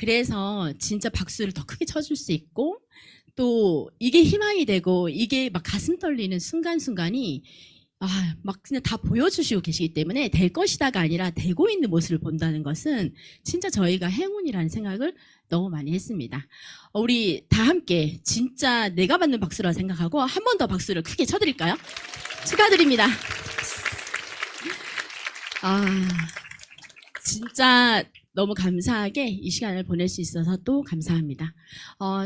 그래서 진짜 박수를 더 크게 쳐줄 수 있고 또 이게 희망이 되고 이게 막 가슴 떨리는 순간순간이 막 그냥 다 보여주시고 계시기 때문에 될 것이다가 아니라 되고 있는 모습을 본다는 것은 진짜 저희가 행운이라는 생각을 너무 많이 했습니다. 우리 다 함께 진짜 내가 받는 박수라 생각하고 한 번 더 박수를 크게 쳐드릴까요? 축하드립니다. 진짜 너무 감사하게 이 시간을 보낼 수 있어서 또 감사합니다.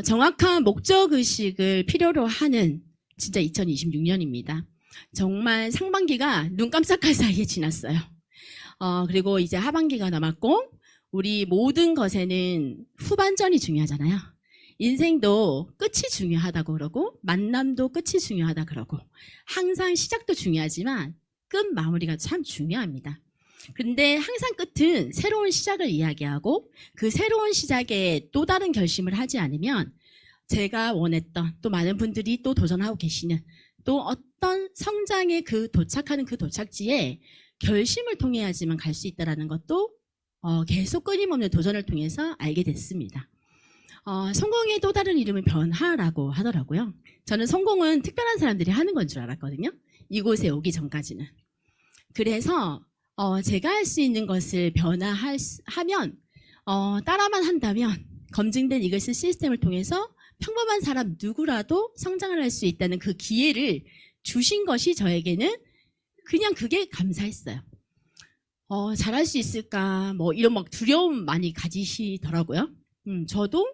정확한 목적의식을 필요로 하는 진짜 2026년입니다. 정말 상반기가 눈 깜짝할 사이에 지났어요. 그리고 이제 하반기가 남았고 우리 모든 것에는 후반전이 중요하잖아요. 인생도 끝이 중요하다고 그러고 만남도 끝이 중요하다 그러고 항상 시작도 중요하지만 끝 마무리가 참 중요합니다. 근데 항상 끝은 새로운 시작을 이야기하고 그 새로운 시작에 또 다른 결심을 하지 않으면 제가 원했던 또 많은 분들이 또 도전하고 계시는 또 어떤 성장의 도착하는 그 도착지에 결심을 통해야지만 갈 수 있다는 것도 계속 끊임없는 도전을 통해서 알게 됐습니다. 성공의 또 다른 이름은 변화라고 하더라고요. 저는 성공은 특별한 사람들이 하는 건 줄 알았거든요. 이곳에 오기 전까지는. 그래서 제가 할 수 있는 것을 변화하면 따라만 한다면 검증된 이것을 시스템을 통해서 평범한 사람 누구라도 성장을 할 수 있다는 그 기회를 주신 것이 저에게는 그냥 그게 감사했어요. 잘할 수 있을까 뭐 이런 막 두려움 많이 가지시더라고요. 저도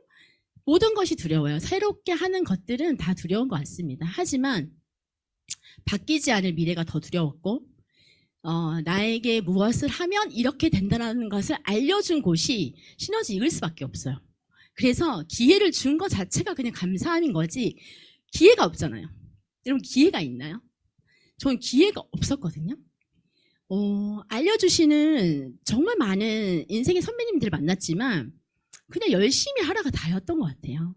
모든 것이 두려워요. 새롭게 하는 것들은 다 두려운 것 같습니다. 하지만 바뀌지 않을 미래가 더 두려웠고 나에게 무엇을 하면 이렇게 된다는 것을 알려준 곳이 시너지 이글스밖에 없어요. 그래서 기회를 준 것 자체가 그냥 감사함인 거지 기회가 없잖아요. 여러분 기회가 있나요? 저는 기회가 없었거든요. 알려주시는 정말 많은 인생의 선배님들을 만났지만 그냥 열심히 하라가 다였던 것 같아요.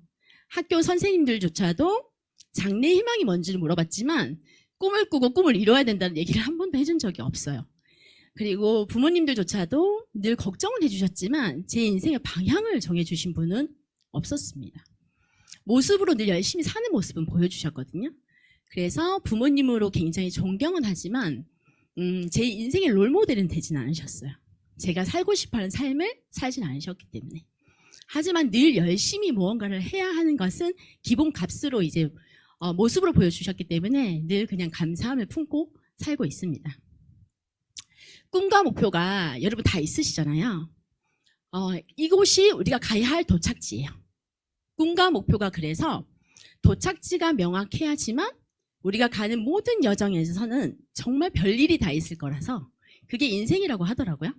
학교 선생님들조차도 장래 희망이 뭔지를 물어봤지만 꿈을 꾸고 꿈을 이뤄야 된다는 얘기를 한 번도 해준 적이 없어요. 그리고 부모님들조차도 늘 걱정을 해주셨지만 제 인생의 방향을 정해주신 분은 없었습니다. 모습으로 늘 열심히 사는 모습은 보여주셨거든요. 그래서 부모님으로 굉장히 존경은 하지만 제 인생의 롤모델은 되진 않으셨어요. 제가 살고 싶어하는 삶을 살진 않으셨기 때문에. 하지만 늘 열심히 무언가를 해야 하는 것은 기본값으로 이제 모습으로 보여주셨기 때문에 늘 그냥 감사함을 품고 살고 있습니다. 꿈과 목표가 여러분 다 있으시잖아요. 이곳이 우리가 가야 할 도착지예요. 꿈과 목표가 그래서 도착지가 명확해야지만 우리가 가는 모든 여정에서는 정말 별일이 다 있을 거라서 그게 인생이라고 하더라고요.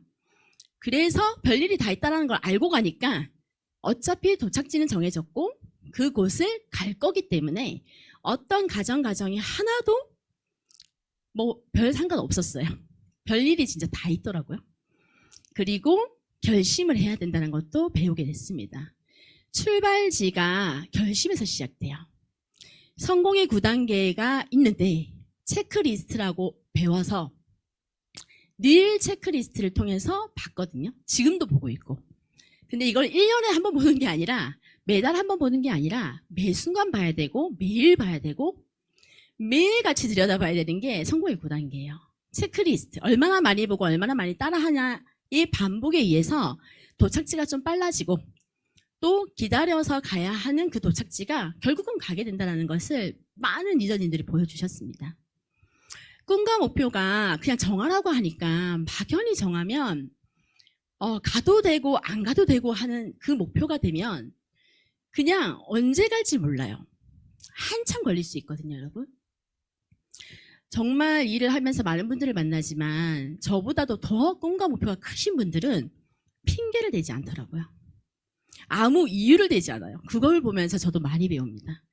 그래서 별일이 다 있다는 걸 알고 가니까 어차피 도착지는 정해졌고 그곳을 갈 거기 때문에 어떤 가정이 하나도 뭐 별 상관없었어요. 별일이 진짜 다 있더라고요. 그리고 결심을 해야 된다는 것도 배우게 됐습니다. 출발지가 결심에서 시작돼요. 성공의 9단계가 있는데 체크리스트라고 배워서 늘 체크리스트를 통해서 봤거든요. 지금도 보고 있고. 근데 이걸 1년에 한 번 보는 게 아니라 매달 한 번 보는 게 아니라 매 순간 봐야 되고 매일 봐야 되고 매일같이 들여다봐야 되는 게 성공의 9단계예요. 체크리스트. 얼마나 많이 보고 얼마나 많이 따라하냐의 반복에 의해서 도착지가 좀 빨라지고 또 기다려서 가야 하는 그 도착지가 결국은 가게 된다는 것을 많은 리더님들이 보여주셨습니다. 꿈과 목표가 그냥 정하라고 하니까 막연히 정하면 가도 되고 안 가도 되고 하는 그 목표가 되면 그냥 언제 갈지 몰라요. 한참 걸릴 수 있거든요, 여러분. 정말 일을 하면서 많은 분들을 만나지만 저보다도 더 꿈과 목표가 크신 분들은 핑계를 대지 않더라고요. 아무 이유를 대지 않아요. 그걸 보면서 저도 많이 배웁니다.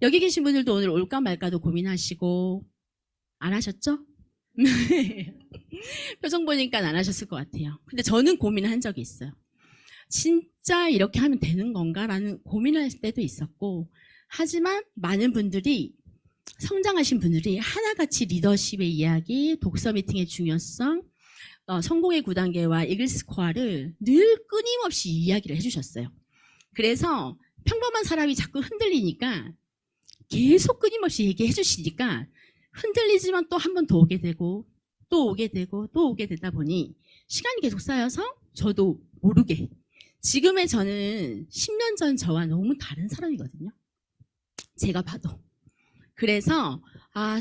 여기 계신 분들도 오늘 올까 말까도 고민하시고 안 하셨죠? 표정 보니까 안 하셨을 것 같아요. 근데 저는 고민을 한 적이 있어요. 진짜 이렇게 하면 되는 건가라는 고민할 때도 있었고 하지만 많은 분들이 성장하신 분들이 하나같이 리더십의 이야기, 독서 미팅의 중요성, 성공의 9단계와 이글 스코어를 늘 끊임없이 이야기를 해주셨어요. 그래서 평범한 사람이 자꾸 흔들리니까 계속 끊임없이 얘기해 주시니까 흔들리지만 또 한 번 더 오게 되고 또 오게 되고 또 오게 되다 보니 시간이 계속 쌓여서 저도 모르게 지금의 저는 10년 전 저와 너무 다른 사람이거든요. 제가 봐도. 그래서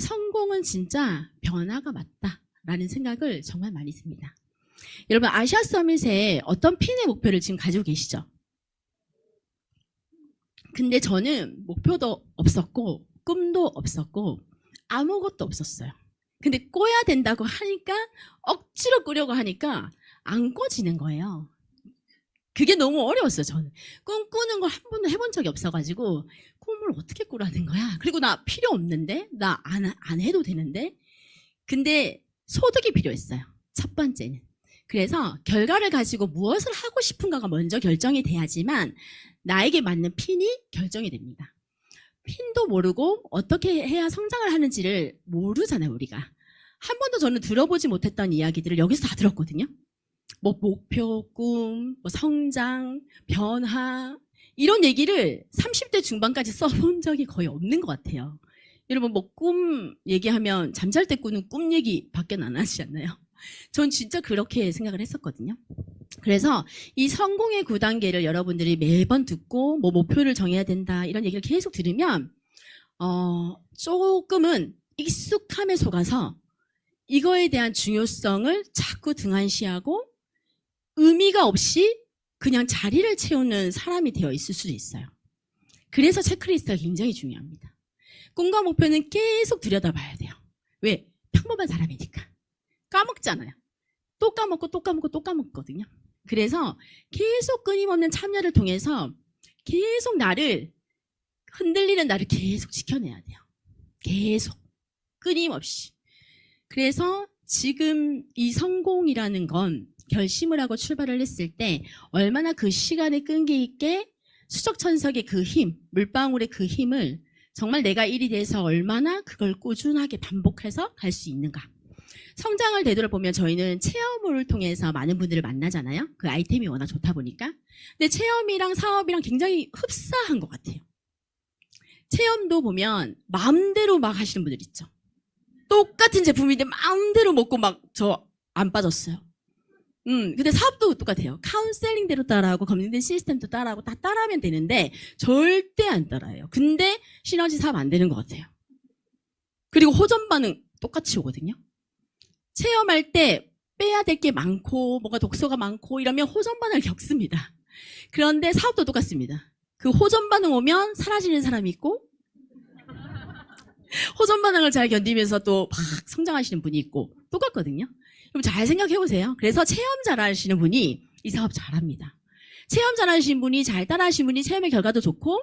성공은 진짜 변화가 맞다라는 생각을 정말 많이 듭니다. 여러분 아시아 서밋에 어떤 핀의 목표를 지금 가지고 계시죠? 근데 저는 목표도 없었고 꿈도 없었고 아무것도 없었어요. 근데 꿔야 된다고 하니까 억지로 꾸려고 하니까 안 꿔지는 거예요. 그게 너무 어려웠어요. 저는 꿈꾸는 걸 한 번도 해본 적이 없어가지고 꿈을 어떻게 꾸라는 거야. 그리고 나 필요 없는데 나 안 해도 되는데. 근데 소득이 필요했어요. 첫 번째는. 그래서 결과를 가지고 무엇을 하고 싶은가가 먼저 결정이 돼야지만 나에게 맞는 핀이 결정이 됩니다. 핀도 모르고 어떻게 해야 성장을 하는지를 모르잖아요, 우리가. 한 번도 저는 들어보지 못했던 이야기들을 여기서 다 들었거든요. 뭐 목표, 꿈, 뭐 성장, 변화 이런 얘기를 30대 중반까지 써본 적이 거의 없는 것 같아요. 여러분 뭐 꿈 얘기하면 잠잘 때 꾸는 꿈 얘기밖에 안 하지 않나요? 전 진짜 그렇게 생각을 했었거든요. 그래서 이 성공의 9단계를 여러분들이 매번 듣고 뭐 목표를 정해야 된다 이런 얘기를 계속 들으면 조금은 익숙함에 속아서 이거에 대한 중요성을 자꾸 등한시하고 의미가 없이 그냥 자리를 채우는 사람이 되어 있을 수도 있어요. 그래서 체크리스트가 굉장히 중요합니다. 꿈과 목표는 계속 들여다봐야 돼요. 왜? 평범한 사람이니까. 까먹잖아요. 또 까먹고 또 까먹고 또 까먹거든요. 그래서 계속 끊임없는 참여를 통해서 계속 흔들리는 나를 계속 지켜내야 돼요. 계속. 끊임없이. 그래서 지금 이 성공이라는 건 결심을 하고 출발을 했을 때 얼마나 그 시간에 끈기 있게 수적천석의 그 힘, 물방울의 그 힘을 정말 내가 일이 돼서 얼마나 그걸 꾸준하게 반복해서 갈 수 있는가. 성장을 되돌아보면 저희는 체험을 통해서 많은 분들을 만나잖아요. 그 아이템이 워낙 좋다 보니까. 근데 체험이랑 사업이랑 굉장히 흡사한 것 같아요. 체험도 보면 마음대로 막 하시는 분들 있죠. 똑같은 제품인데 마음대로 먹고 막 저 안 빠졌어요. 근데 사업도 똑같아요. 카운셀링대로 따라하고 검증된 시스템도 따라하고 다 따라하면 되는데 절대 안 따라해요. 근데 시너지 사업 안 되는 것 같아요. 그리고 호전 반응 똑같이 오거든요. 체험할 때 빼야 될 게 많고 뭔가 독소가 많고 이러면 호전 반응을 겪습니다. 그런데 사업도 똑같습니다. 그 호전 반응 오면 사라지는 사람이 있고 호전 반응을 잘 견디면서 또 막 성장하시는 분이 있고 똑같거든요. 그럼 잘 생각해보세요. 그래서 체험 잘하시는 분이 이 사업 잘합니다. 체험 잘하시는 분이 잘 따라하시는 분이 체험의 결과도 좋고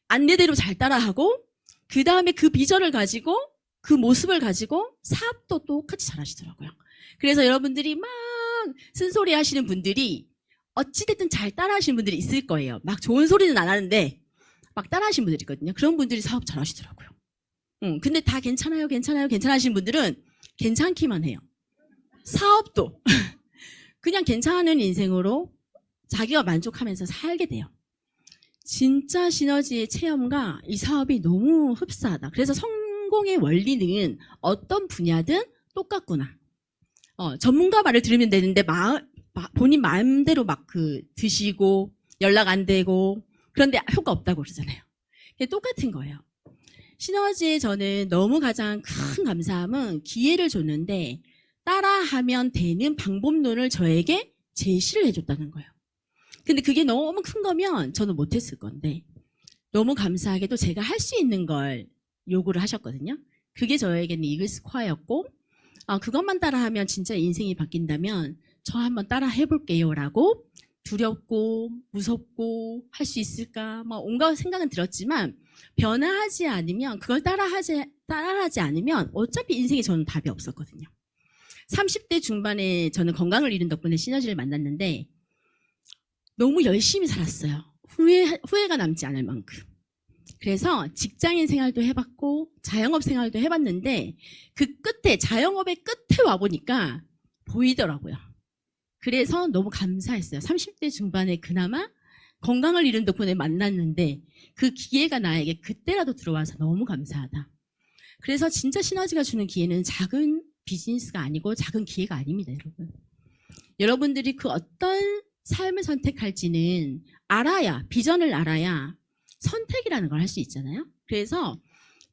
안내대로 잘 따라하고 그 다음에 그 비전을 가지고 그 모습을 가지고 사업도 똑같이 잘하시더라고요. 그래서 여러분들이 막 쓴소리 하시는 분들이 어찌됐든 잘 따라하시는 분들이 있을 거예요. 막 좋은 소리는 안 하는데 막 따라하시는 분들이 있거든요. 그런 분들이 사업 잘하시더라고요. 근데 다 괜찮아요, 괜찮아요, 괜찮으신 분들은 괜찮기만 해요. 사업도 그냥 괜찮은 인생으로 자기가 만족하면서 살게 돼요. 진짜 시너지의 체험과 이 사업이 너무 흡사하다. 그래서 성공의 원리는 어떤 분야든 똑같구나. 전문가 말을 들으면 되는데 본인 마음대로 막 드시고 연락 안 되고 그런데 효과 없다고 그러잖아요. 똑같은 거예요. 시너지에 저는 너무 가장 큰 감사함은 기회를 줬는데 따라하면 되는 방법론을 저에게 제시를 해줬다는 거예요. 근데 그게 너무 큰 거면 저는 못했을 건데 너무 감사하게도 제가 할 수 있는 걸 요구를 하셨거든요. 그게 저에게는 이글 스코어였고 그것만 따라하면 진짜 인생이 바뀐다면 저 한번 따라 해볼게요 라고 두렵고 무섭고 할 수 있을까 막 온갖 생각은 들었지만 변화하지 않으면 그걸 따라하지 않으면 어차피 인생에 저는 답이 없었거든요. 30대 중반에 저는 건강을 잃은 덕분에 시너지를 만났는데 너무 열심히 살았어요. 후회가 남지 않을 만큼. 그래서 직장인 생활도 해봤고 자영업 생활도 해봤는데 그 끝에 자영업의 끝에 와보니까 보이더라고요. 그래서 너무 감사했어요. 30대 중반에 그나마 건강을 잃은 덕분에 만났는데 그 기회가 나에게 그때라도 들어와서 너무 감사하다. 그래서 진짜 시너지가 주는 기회는 작은 비즈니스가 아니고 작은 기회가 아닙니다, 여러분. 여러분들이 그 어떤 삶을 선택할지는 알아야, 비전을 알아야 선택이라는 걸 할 수 있잖아요. 그래서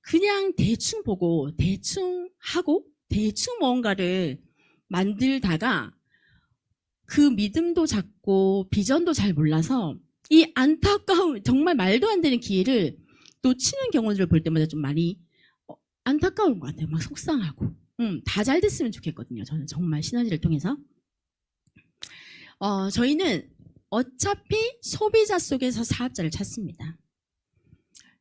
그냥 대충 보고 대충 하고 대충 뭔가를 만들다가 그 믿음도 작고 비전도 잘 몰라서 이 안타까운 정말 말도 안 되는 기회를 놓치는 경우들을 볼 때마다 좀 많이 안타까운 것 같아요. 막 속상하고 다 잘 됐으면 좋겠거든요. 저는 정말 시너지를 통해서 저희는 어차피 소비자 속에서 사업자를 찾습니다.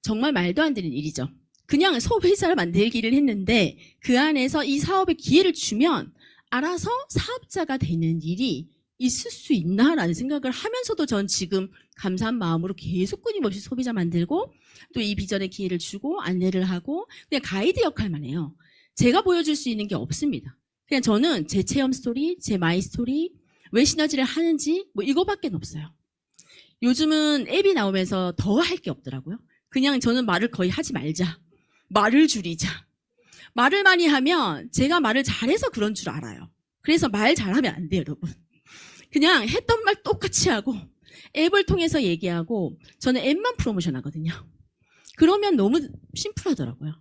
정말 말도 안 되는 일이죠. 그냥 소비자를 만들기를 했는데 그 안에서 이 사업에 기회를 주면 알아서 사업자가 되는 일이 있을 수 있나라는 생각을 하면서도 전 지금 감사한 마음으로 계속 끊임없이 소비자 만들고 또 이 비전에 기회를 주고 안내를 하고 그냥 가이드 역할만 해요. 제가 보여줄 수 있는 게 없습니다. 그냥 저는 제 체험 스토리, 제 마이 스토리, 왜 시너지를 하는지 뭐 이거밖에 없어요. 요즘은 앱이 나오면서 더 할 게 없더라고요. 그냥 저는 말을 거의 하지 말자. 말을 줄이자. 말을 많이 하면 제가 말을 잘해서 그런 줄 알아요. 그래서 말 잘하면 안 돼요, 여러분. 그냥 했던 말 똑같이 하고 앱을 통해서 얘기하고 저는 앱만 프로모션 하거든요. 그러면 너무 심플하더라고요.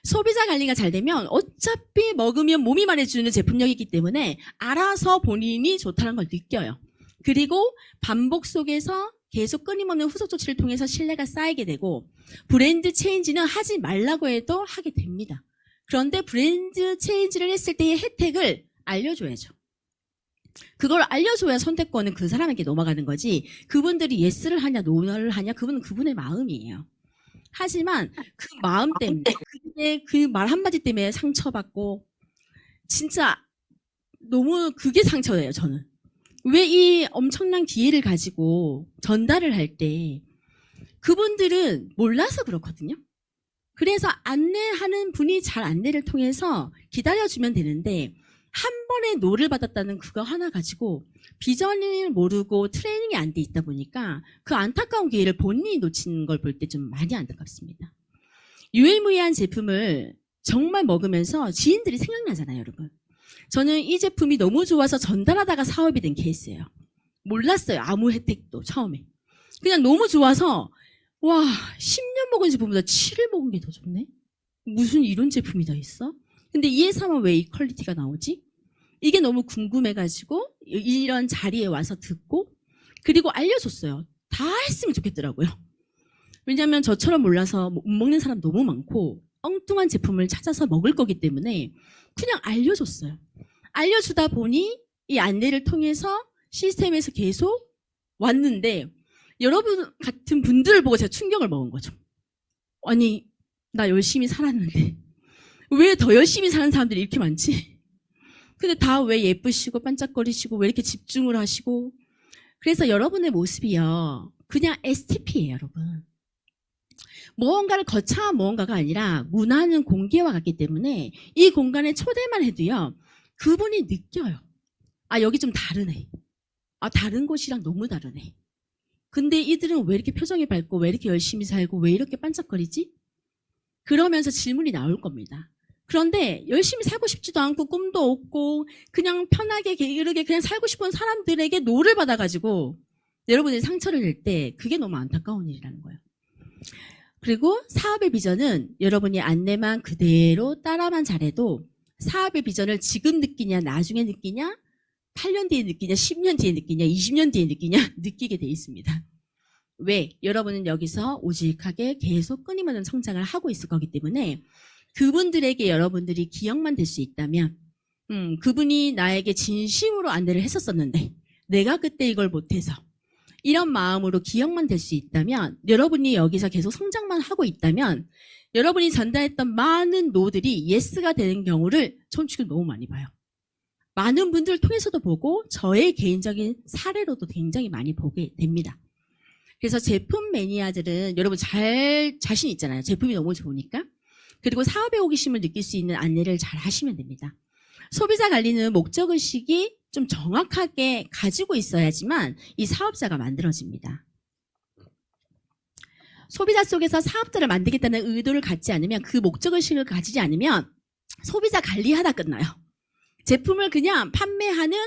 소비자 관리가 잘 되면 어차피 먹으면 몸이 말해주는 제품력이기 때문에 알아서 본인이 좋다는 걸 느껴요. 그리고 반복 속에서 계속 끊임없는 후속 조치를 통해서 신뢰가 쌓이게 되고 브랜드 체인지는 하지 말라고 해도 하게 됩니다. 그런데 브랜드 체인지를 했을 때의 혜택을 알려줘야죠. 그걸 알려줘야 선택권은 그 사람에게 넘어가는 거지 그분들이 예스를 하냐 노를 하냐 그분은 그분의 마음이에요. 하지만 그 마음 때문에 그 말 한마디 때문에 상처받고 진짜 너무 그게 상처예요. 저는. 왜 이 엄청난 기회를 가지고 전달을 할 때 그분들은 몰라서 그렇거든요. 그래서 안내하는 분이 잘 안내를 통해서 기다려주면 되는데 한 번에 노를 받았다는 그거 하나 가지고 비전을 모르고 트레이닝이 안 돼 있다 보니까 그 안타까운 기회를 본인이 놓치는 걸 볼 때 좀 많이 안타깝습니다. 유일무이한 제품을 정말 먹으면서 지인들이 생각나잖아요, 여러분. 저는 이 제품이 너무 좋아서 전달하다가 사업이 된 케이스예요. 몰랐어요, 아무 혜택도 처음에. 그냥 너무 좋아서 와 10년 먹은 제품보다 7일 먹은 게 더 좋네? 무슨 이런 제품이 다 있어? 근데 이 회사만 왜 이 퀄리티가 나오지? 이게 너무 궁금해가지고 이런 자리에 와서 듣고 그리고 알려줬어요. 다 했으면 좋겠더라고요. 왜냐하면 저처럼 몰라서 못 먹는 사람 너무 많고 엉뚱한 제품을 찾아서 먹을 거기 때문에 그냥 알려줬어요. 알려주다 보니 이 안내를 통해서 시스템에서 계속 왔는데 여러분 같은 분들을 보고 제가 충격을 먹은 거죠. 아니 나 열심히 살았는데 왜 더 열심히 사는 사람들이 이렇게 많지? 근데 다 왜 예쁘시고 반짝거리시고 왜 이렇게 집중을 하시고 그래서 여러분의 모습이요 그냥 STP예요 여러분. 무언가를 거창한 무언가가 아니라 문화는 공기와 같기 때문에 이 공간에 초대만 해도요 그분이 느껴요. 아 여기 좀 다르네. 아 다른 곳이랑 너무 다르네. 근데 이들은 왜 이렇게 표정이 밝고 왜 이렇게 열심히 살고 왜 이렇게 반짝거리지? 그러면서 질문이 나올 겁니다. 그런데 열심히 살고 싶지도 않고 꿈도 없고 그냥 편하게 게으르게 그냥 살고 싶은 사람들에게 노를 받아가지고 여러분들이 상처를 낼 때 그게 너무 안타까운 일이라는 거예요. 그리고 사업의 비전은 여러분이 안내만 그대로 따라만 잘해도 사업의 비전을 지금 느끼냐 나중에 느끼냐 8년 뒤에 느끼냐 10년 뒤에 느끼냐 20년 뒤에 느끼냐 느끼게 돼 있습니다. 왜? 여러분은 여기서 오직하게 계속 끊임없는 성장을 하고 있을 거기 때문에 그분들에게 여러분들이 기억만 될 수 있다면 그분이 나에게 진심으로 안내를 했었었는데 내가 그때 이걸 못해서 이런 마음으로 기억만 될 수 있다면 여러분이 여기서 계속 성장만 하고 있다면 여러분이 전달했던 많은 노들이 예스가 되는 경우를 전 지금 너무 많이 봐요. 많은 분들을 통해서도 보고 저의 개인적인 사례로도 굉장히 많이 보게 됩니다. 그래서 제품 매니아들은 여러분 자신 있잖아요. 제품이 너무 좋으니까. 그리고 사업의 호기심을 느낄 수 있는 안내를 잘 하시면 됩니다. 소비자 관리는 목적의식이 좀 정확하게 가지고 있어야지만 이 사업자가 만들어집니다. 소비자 속에서 사업자를 만들겠다는 의도를 갖지 않으면, 그 목적의식을 가지지 않으면 소비자 관리하다 끝나요. 제품을 그냥 판매하는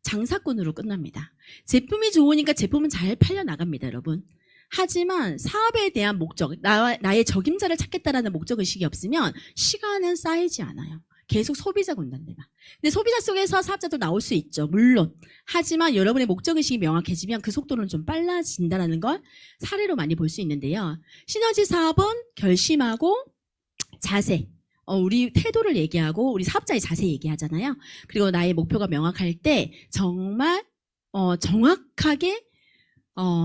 장사꾼으로 끝납니다. 제품이 좋으니까 제품은 잘 팔려나갑니다, 여러분. 하지만 사업에 대한 목적, 나의 적임자를 찾겠다라는 목적의식이 없으면 시간은 쌓이지 않아요. 계속 소비자 군단대만. 근데 소비자 속에서 사업자도 나올 수 있죠, 물론. 하지만 여러분의 목적의식이 명확해지면 그 속도는 좀 빨라진다는 걸 사례로 많이 볼 수 있는데요. 시너지 사업은 결심하고 자세, 우리 태도를 얘기하고 우리 사업자의 자세 얘기하잖아요. 그리고 나의 목표가 명확할 때 정말 정확하게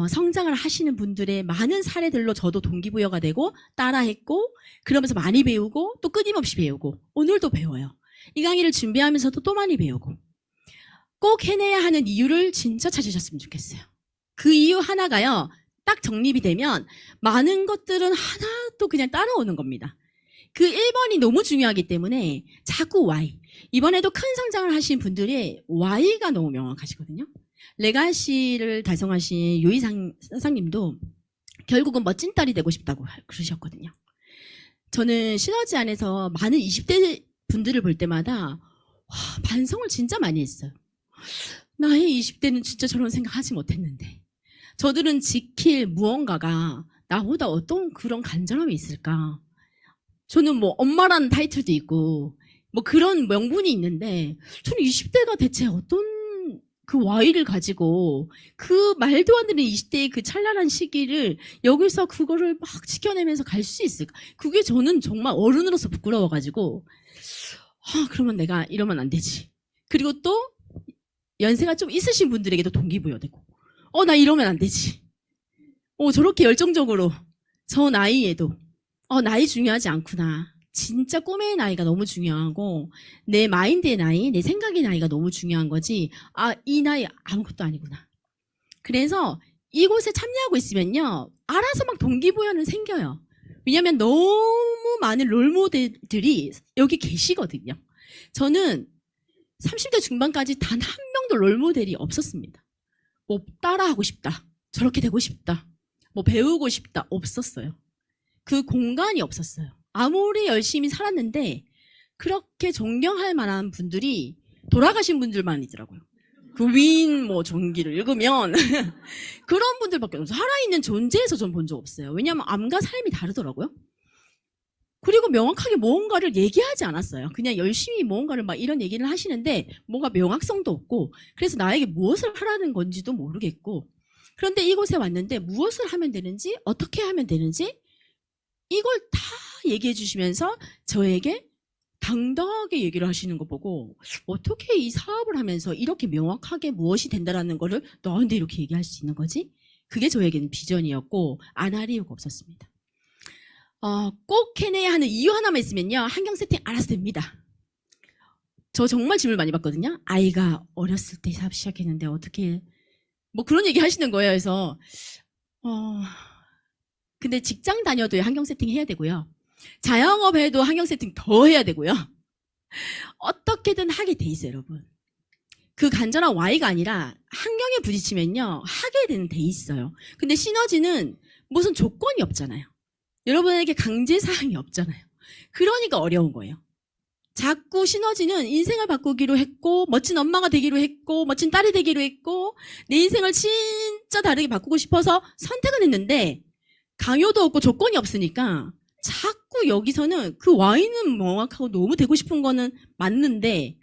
성장을 하시는 분들의 많은 사례들로 저도 동기부여가 되고 따라했고, 그러면서 많이 배우고 또 끊임없이 배우고 오늘도 배워요. 이 강의를 준비하면서도 또 많이 배우고. 꼭 해내야 하는 이유를 진짜 찾으셨으면 좋겠어요. 그 이유 하나가요, 딱 정립이 되면 많은 것들은 하나도 그냥 따라오는 겁니다. 그 1번이 너무 중요하기 때문에 자꾸 Y. 이번에도 큰 성장을 하신 분들의 Y가 너무 명확하시거든요. 레가시를 달성하신 유이상 사장님도 결국은 멋진 딸이 되고 싶다고 그러셨거든요. 저는 시너지 안에서 많은 20대 분들을 볼 때마다 반성을 진짜 많이 했어요. 나의 20대는 진짜 저런 생각하지 못했는데, 저들은 지킬 무언가가 나보다 어떤 그런 간절함이 있을까. 저는 뭐 엄마라는 타이틀도 있고 뭐 그런 명분이 있는데, 저는 20대가 대체 어떤 그 Y를 가지고 그 말도 안 되는 20대의 그 찬란한 시기를 여기서 그거를 막 지켜내면서 갈 수 있을까? 그게 저는 정말 어른으로서 부끄러워가지고, 그러면 내가 이러면 안 되지. 그리고 또 연세가 좀 있으신 분들에게도 동기부여되고, 나 이러면 안 되지. 저렇게 열정적으로 저 나이에도 나이 중요하지 않구나. 진짜 꿈의 나이가 너무 중요하고 내 마인드의 나이, 내 생각의 나이가 너무 중요한 거지, 이 나이 아무것도 아니구나. 그래서 이곳에 참여하고 있으면요, 알아서 막 동기부여는 생겨요. 왜냐하면 너무 많은 롤모델들이 여기 계시거든요. 저는 30대 중반까지 단 한 명도 롤모델이 없었습니다. 뭐 따라하고 싶다, 저렇게 되고 싶다, 뭐 배우고 싶다, 없었어요. 그 공간이 없었어요. 아무리 열심히 살았는데 그렇게 존경할 만한 분들이 돌아가신 분들만이더라고요. 그 위인 뭐 전기를 읽으면 그런 분들밖에 없어요. 살아있는 존재에서 전 본 적 없어요. 왜냐하면 암과 삶이 다르더라고요. 그리고 명확하게 무언가를 얘기하지 않았어요. 그냥 열심히 무언가를 막 이런 얘기를 하시는데 뭔가 명확성도 없고, 그래서 나에게 무엇을 하라는 건지도 모르겠고, 그런데 이곳에 왔는데 무엇을 하면 되는지, 어떻게 하면 되는지 이걸 다 얘기해 주시면서 저에게 당당하게 얘기를 하시는 거 보고, 어떻게 이 사업을 하면서 이렇게 명확하게 무엇이 된다라는 거를 너한테 이렇게 얘기할 수 있는 거지? 그게 저에게는 비전이었고 안 할 이유가 없었습니다. 꼭 해내야 하는 이유 하나만 있으면요, 환경 세팅 알아서 됩니다. 저 정말 질문 많이 받거든요. 아이가 어렸을 때 사업 시작했는데 어떻게, 뭐 그런 얘기 하시는 거예요. 그래서 근데 직장 다녀도 환경 세팅 해야 되고요. 자영업 해도 환경 세팅 더 해야 되고요. 어떻게든 하게 돼 있어요, 여러분. 그 간절한 Y가 아니라 환경에 부딪히면요, 하게 되는 돼 있어요. 근데 시너지는 무슨 조건이 없잖아요. 여러분에게 강제사항이 없잖아요. 그러니까 어려운 거예요. 자꾸 시너지는 인생을 바꾸기로 했고, 멋진 엄마가 되기로 했고, 멋진 딸이 되기로 했고, 내 인생을 진짜 다르게 바꾸고 싶어서 선택은 했는데 강요도 없고 조건이 없으니까 자꾸 여기서는 그 Y는 명확하고 너무 되고 싶은 거는 맞는데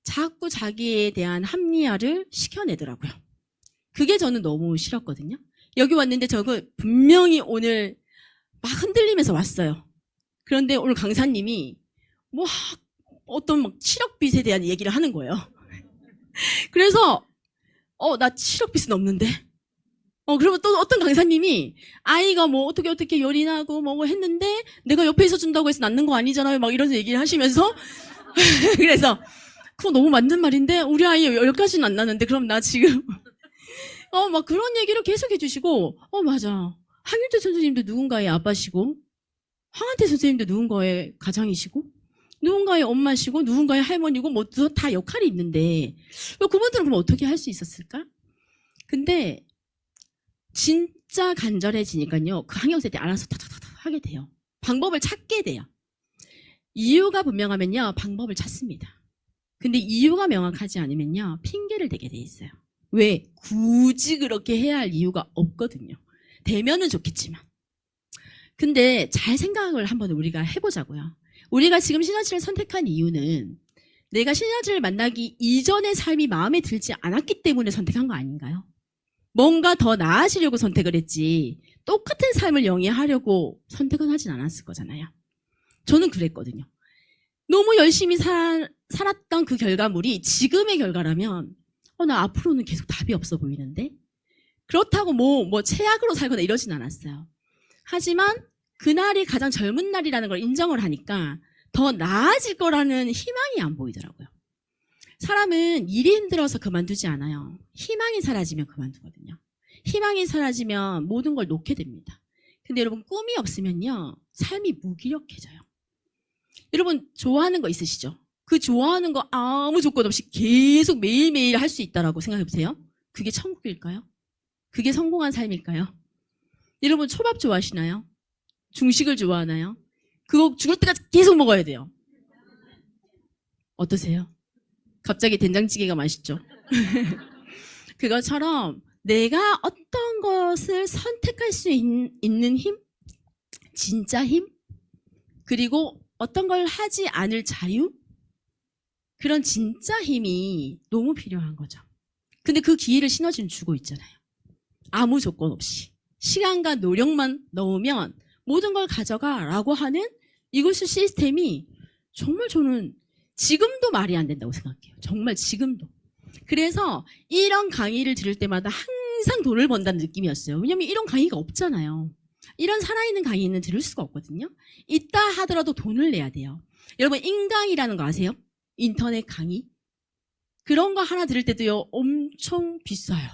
자꾸 자기에 대한 합리화를 시켜내더라고요. 그게 저는 너무 싫었거든요. 여기 왔는데 저거 분명히 오늘 막 흔들리면서 왔어요. 그런데 오늘 강사님이 뭐 어떤 막 7억 빚에 대한 얘기를 하는 거예요. 그래서 나 7억 빚은 없는데. 그러면 또 어떤 강사님이 아이가 뭐 어떻게 요리나고 뭐 했는데 내가 옆에 있어준다고 해서 낳는 거 아니잖아요. 막 이런 얘기를 하시면서 그래서 그거 너무 맞는 말인데 우리 아이 10가지는 안 낳는데 그럼 나 지금 막 그런 얘기를 계속 해주시고, 맞아. 한윤태 선생님도 누군가의 아빠시고, 황한태 선생님도 누군가의 가장이시고, 누군가의 엄마시고 누군가의 할머니고 뭐 다 역할이 있는데 그분들은 그럼 어떻게 할 수 있었을까? 근데 진짜 간절해지니까요. 그 학령세대 알아서 탁탁탁 하게 돼요. 방법을 찾게 돼요. 이유가 분명하면요. 방법을 찾습니다. 근데 이유가 명확하지 않으면요. 핑계를 대게 돼 있어요. 왜? 굳이 그렇게 해야 할 이유가 없거든요. 되면은 좋겠지만. 근데 잘 생각을 한번 우리가 해보자고요. 우리가 지금 시너지를 선택한 이유는 내가 시너지를 만나기 이전의 삶이 마음에 들지 않았기 때문에 선택한 거 아닌가요? 뭔가 더 나아지려고 선택을 했지 똑같은 삶을 영위하려고 선택은 하진 않았을 거잖아요. 저는 그랬거든요. 너무 열심히 살았던 그 결과물이 지금의 결과라면 나 앞으로는 계속 답이 없어 보이는데 그렇다고 뭐 최악으로 살거나 이러진 않았어요. 하지만 그날이 가장 젊은 날이라는 걸 인정을 하니까 더 나아질 거라는 희망이 안 보이더라고요. 사람은 일이 힘들어서 그만두지 않아요. 희망이 사라지면 그만두거든요. 희망이 사라지면 모든 걸 놓게 됩니다. 근데 여러분 꿈이 없으면요. 삶이 무기력해져요. 여러분 좋아하는 거 있으시죠? 그 좋아하는 거 아무 조건 없이 계속 매일매일 할 수 있다라고 생각해 보세요. 그게 천국일까요? 그게 성공한 삶일까요? 여러분 초밥 좋아하시나요? 중식을 좋아하나요? 그거 죽을 때까지 계속 먹어야 돼요. 어떠세요? 갑자기 된장찌개가 맛있죠? 그것처럼 내가 어떤 것을 선택할 수 있는 힘? 진짜 힘? 그리고 어떤 걸 하지 않을 자유? 그런 진짜 힘이 너무 필요한 거죠. 근데 그 기회를 시너지는 주고 있잖아요. 아무 조건 없이. 시간과 노력만 넣으면 모든 걸 가져가라고 하는 이것의 시스템이 정말 저는 지금도 말이 안 된다고 생각해요. 정말 지금도. 그래서 이런 강의를 들을 때마다 항상 돈을 번다는 느낌이었어요. 왜냐면 이런 강의가 없잖아요. 이런 살아있는 강의는 들을 수가 없거든요. 있다 하더라도 돈을 내야 돼요. 여러분 인강이라는 거 아세요? 인터넷 강의? 그런 거 하나 들을 때도요. 엄청 비싸요.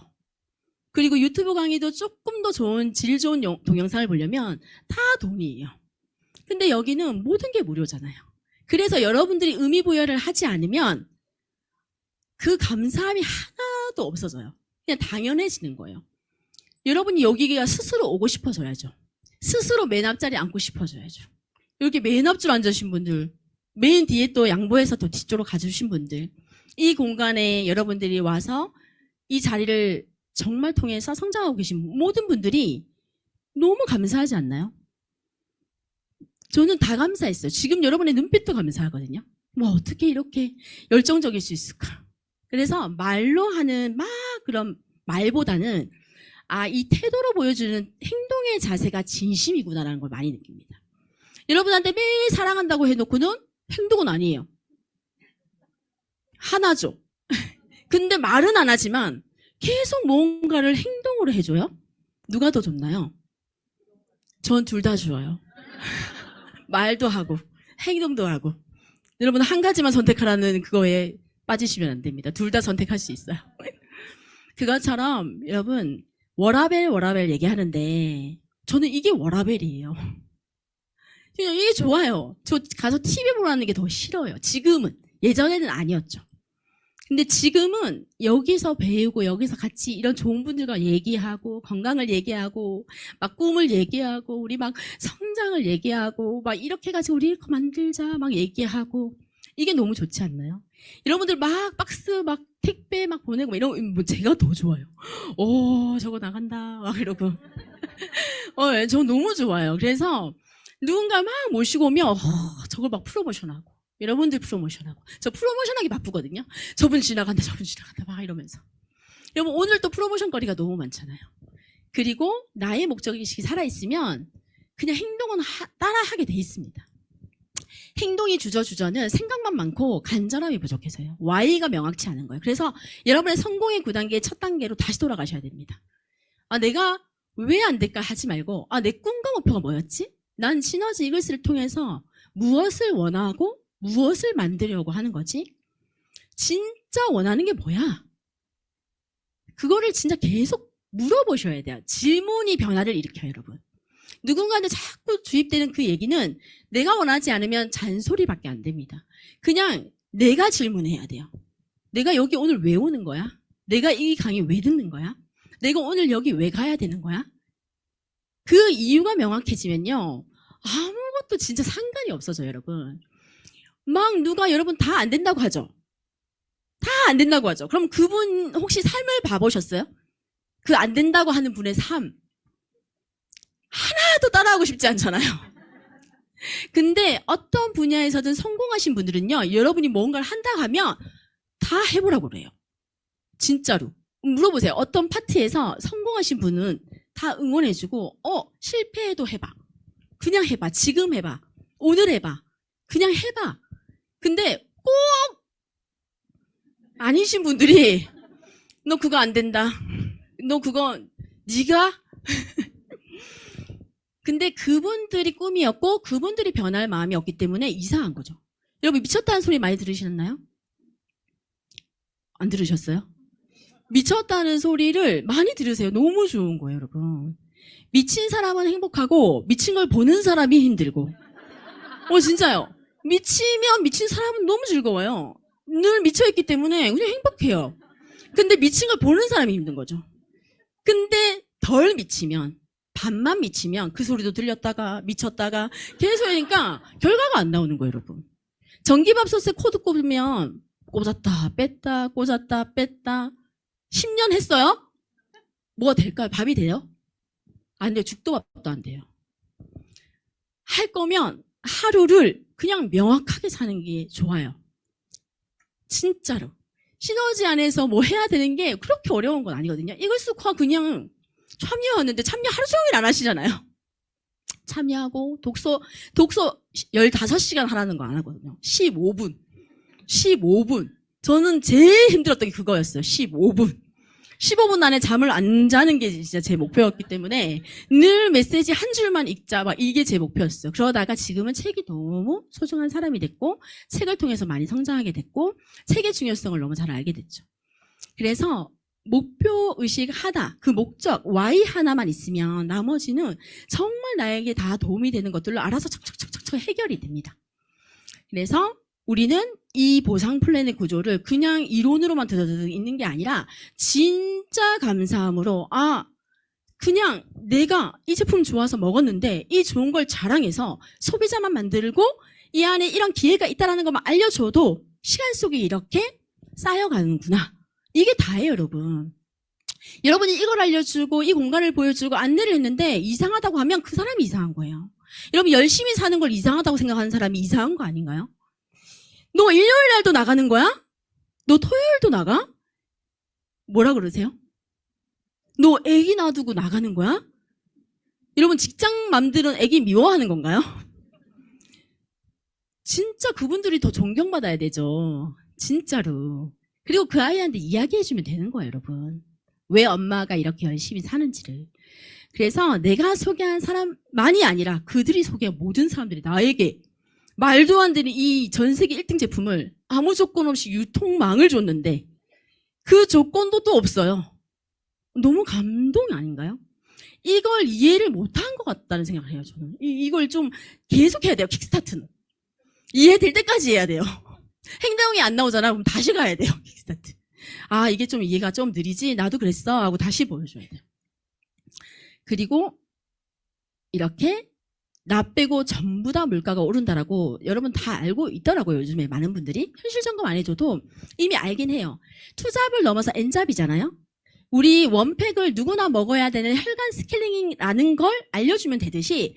그리고 유튜브 강의도 조금 더 좋은 질 좋은 동영상을 보려면 다 돈이에요. 근데 여기는 모든 게 무료잖아요. 그래서 여러분들이 의미부여를 하지 않으면 그 감사함이 하나도 없어져요. 그냥 당연해지는 거예요. 여러분이 여기가 스스로 오고 싶어져야죠. 스스로 맨 앞자리에 앉고 싶어져야죠. 여기 맨 앞줄 앉으신 분들, 맨 뒤에 또 양보해서 또 뒤쪽으로 가주신 분들, 이 공간에 여러분들이 와서 이 자리를 정말 통해서 성장하고 계신 모든 분들이 너무 감사하지 않나요? 저는 다 감사했어요. 지금 여러분의 눈빛도 감사하거든요. 뭐 어떻게 이렇게 열정적일 수 있을까? 그래서 말로 하는 막 그런 말보다는 이 태도로 보여주는 행동의 자세가 진심이구나라는 걸 많이 느낍니다. 여러분한테 매일 사랑한다고 해놓고는 행동은 아니에요. 하나죠. 근데 말은 안 하지만 계속 뭔가를 행동으로 해줘요? 누가 더 좋나요? 전 둘 다 좋아요. 말도 하고 행동도 하고. 여러분 한 가지만 선택하라는 그거에 빠지시면 안 됩니다. 둘 다 선택할 수 있어요. 그것처럼 여러분 워라벨 얘기하는데 저는 이게 워라벨이에요. 이게 좋아요. 저 가서 TV 보라는 게 더 싫어요. 지금은. 예전에는 아니었죠. 근데 지금은 여기서 배우고 여기서 같이 이런 좋은 분들과 얘기하고 건강을 얘기하고 막 꿈을 얘기하고 우리 막 성장을 얘기하고 막 이렇게 해가지고 우리 이렇게 만들자 막 얘기하고 이게 너무 좋지 않나요? 여러분들 막 박스 막 택배 막 보내고 막 이런 뭐 제가 더 좋아요. 저거 나간다 막 이러고 저 너무 좋아요. 그래서 누군가 막 모시고 오면 저걸 막 프로모션하고 여러분들 프로모션하고 저 프로모션하기 바쁘거든요. 저분 지나간다 막 이러면서 여러분 오늘 또 프로모션 거리가 너무 많잖아요. 그리고 나의 목적의식이 살아있으면 그냥 행동은 따라하게 돼 있습니다. 행동이 주저는 생각만 많고 간절함이 부족해서요. Y가 명확치 않은 거예요. 그래서 여러분의 성공의 9단계의 첫 단계로 다시 돌아가셔야 됩니다. 내가 왜 안 될까 하지 말고 내 꿈과 목표가 뭐였지? 난 시너지 이글스를 통해서 무엇을 원하고 무엇을 만들려고 하는 거지? 진짜 원하는 게 뭐야? 그거를 진짜 계속 물어보셔야 돼요. 질문이 변화를 일으켜요, 여러분. 누군가한테 자꾸 주입되는 그 얘기는 내가 원하지 않으면 잔소리밖에 안 됩니다. 그냥 내가 질문해야 돼요. 내가 여기 오늘 왜 오는 거야? 내가 이 강의 왜 듣는 거야? 내가 오늘 여기 왜 가야 되는 거야? 그 이유가 명확해지면요. 아무것도 진짜 상관이 없어져요, 여러분. 막 누가 여러분 다 안 된다고 하죠? 다 안 된다고 하죠. 그럼 그분 혹시 삶을 봐보셨어요? 그 안 된다고 하는 분의 삶. 하나도 따라하고 싶지 않잖아요. 근데 어떤 분야에서든 성공하신 분들은요, 여러분이 뭔가를 한다 하면 다 해보라고 그래요. 진짜로. 물어보세요. 어떤 파트에서 성공하신 분은 다 응원해주고, 실패해도 해봐. 그냥 해봐. 지금 해봐. 오늘 해봐. 그냥 해봐. 근데 꼭 아니신 분들이 너 그거 안 된다. 너 그거 네가 근데 그분들이 꿈이었고 그분들이 변할 마음이 없기 때문에 이상한 거죠. 여러분 미쳤다는 소리 많이 들으셨나요? 안 들으셨어요? 미쳤다는 소리를 많이 들으세요. 너무 좋은 거예요, 여러분. 미친 사람은 행복하고 미친 걸 보는 사람이 힘들고. 진짜요. 미치면 미친 사람은 너무 즐거워요. 늘 미쳐있기 때문에 그냥 행복해요. 근데 미친 걸 보는 사람이 힘든 거죠. 근데 덜 미치면, 반만 미치면 그 소리도 들렸다가 미쳤다가 계속 하니까 결과가 안 나오는 거예요, 여러분. 전기밥솥에 코드 꼽으면 꽂았다 뺐다 꽂았다 뺐다 10년 했어요? 뭐가 될까요? 밥이 돼요? 안 돼요. 죽도 밥도 안 돼요. 할 거면 하루를 그냥 명확하게 사는 게 좋아요. 진짜로. 시너지 안에서 뭐 해야 되는 게 그렇게 어려운 건 아니거든요. 이걸 쑥 그냥 참여하는데 참여 하루 종일 안 하시잖아요. 참여하고 독서 15시간 하라는 거 안 하거든요. 15분. 저는 제일 힘들었던 게 그거였어요. 15분. 15분 안에 잠을 안 자는 게 진짜 제 목표였기 때문에 늘 메시지 한 줄만 읽자 막 이게 제 목표였어요. 그러다가 지금은 책이 너무 소중한 사람이 됐고 책을 통해서 많이 성장하게 됐고 책의 중요성을 너무 잘 알게 됐죠. 그래서 목표의식 하나, 그 목적, Y 하나만 있으면 나머지는 정말 나에게 다 도움이 되는 것들로 알아서 척척척척 해결이 됩니다. 그래서 우리는 이 보상 플랜의 구조를 그냥 이론으로만 드드드 있는 게 아니라 진짜 감사함으로 그냥 내가 이 제품 좋아서 먹었는데 이 좋은 걸 자랑해서 소비자만 만들고 이 안에 이런 기회가 있다는 것만 알려줘도 시간 속에 이렇게 쌓여가는구나. 이게 다예요, 여러분. 여러분이 이걸 알려주고 이 공간을 보여주고 안내를 했는데 이상하다고 하면 그 사람이 이상한 거예요. 여러분 열심히 사는 걸 이상하다고 생각하는 사람이 이상한 거 아닌가요? 너 일요일 날도 나가는 거야? 너 토요일도 나가? 뭐라 그러세요? 너 애기 놔두고 나가는 거야? 여러분 직장맘들은 애기 미워하는 건가요? 진짜 그분들이 더 존경받아야 되죠. 진짜로. 그리고 그 아이한테 이야기해주면 되는 거예요, 여러분. 왜 엄마가 이렇게 열심히 사는지를. 그래서 내가 소개한 사람만이 아니라 그들이 소개한 모든 사람들이 나에게 말도 안 되는 이 전 세계 1등 제품을 아무 조건 없이 유통망을 줬는데 그 조건도 또 없어요. 너무 감동이 아닌가요? 이걸 이해를 못한 것 같다는 생각을 해요, 저는. 이걸 좀 계속 해야 돼요, 킥스타트는. 이해될 때까지 해야 돼요. 행동이 안 나오잖아. 그럼 다시 가야 돼요, 킥스타트. 이게 좀 이해가 좀 느리지? 나도 그랬어. 하고 다시 보여줘야 돼요. 그리고 이렇게 나 빼고 전부 다 물가가 오른다라고 여러분 다 알고 있더라고요. 요즘에 많은 분들이. 현실 점검 안 해줘도 이미 알긴 해요. 투잡을 넘어서 N잡이잖아요. 우리 원팩을 누구나 먹어야 되는 혈관 스케일링이라는 걸 알려주면 되듯이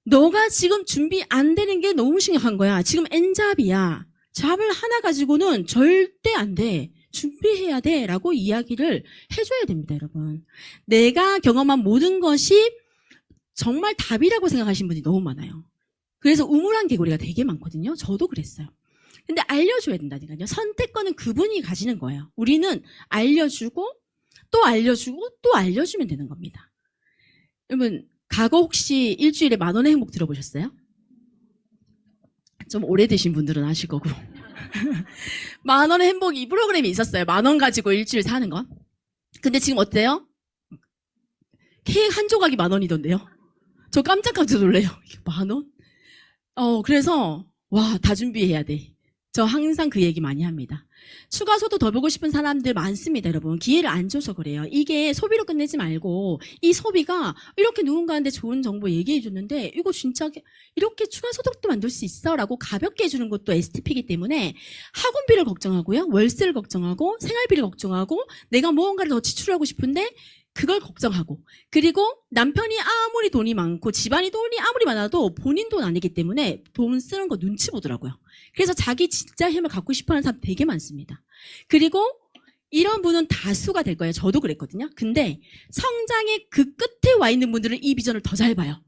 너가 지금 준비 안 되는 게 너무 심각한 거야. 지금 N잡이야. 잡을 하나 가지고는 절대 안 돼. 준비해야 돼. 라고 이야기를 해줘야 됩니다, 여러분. 내가 경험한 모든 것이 정말 답이라고 생각하시는 분이 너무 많아요. 그래서 우물안 개구리가 되게 많거든요. 저도 그랬어요. 근데 알려줘야 된다니까요. 선택권은 그분이 가지는 거예요. 우리는 알려주고 또 알려주고 또 알려주면 되는 겁니다. 여러분 과거 혹시 일주일에 10,000원의 행복 들어보셨어요? 좀 오래되신 분들은 아실 거고 10,000원의 행복 이 프로그램이 있었어요. 10,000원 가지고 일주일 사는 거. 근데 지금 어때요? 케이크 한 조각이 10,000원이던데요. 저 깜짝깜짝 놀래요. 이게 10,000원? 그래서 와, 다 준비해야 돼. 저 항상 그 얘기 많이 합니다. 추가 소득 더 보고 싶은 사람들 많습니다, 여러분. 기회를 안 줘서 그래요. 이게 소비로 끝내지 말고 이 소비가 이렇게 누군가한테 좋은 정보 얘기해 줬는데 이거 진짜 이렇게 추가 소득도 만들 수 있어 라고 가볍게 해주는 것도 STP이기 때문에 학원비를 걱정하고요. 월세를 걱정하고 생활비를 걱정하고 내가 무언가를 더 지출하고 싶은데 그걸 걱정하고 그리고 남편이 아무리 돈이 많고 집안이 돈이 아무리 많아도 본인 돈 아니기 때문에 돈 쓰는 거 눈치 보더라고요. 그래서 자기 진짜 힘을 갖고 싶어하는 사람 되게 많습니다. 그리고 이런 분은 다수가 될 거예요. 저도 그랬거든요. 근데 성장의 그 끝에 와 있는 분들은 이 비전을 더 잘 봐요.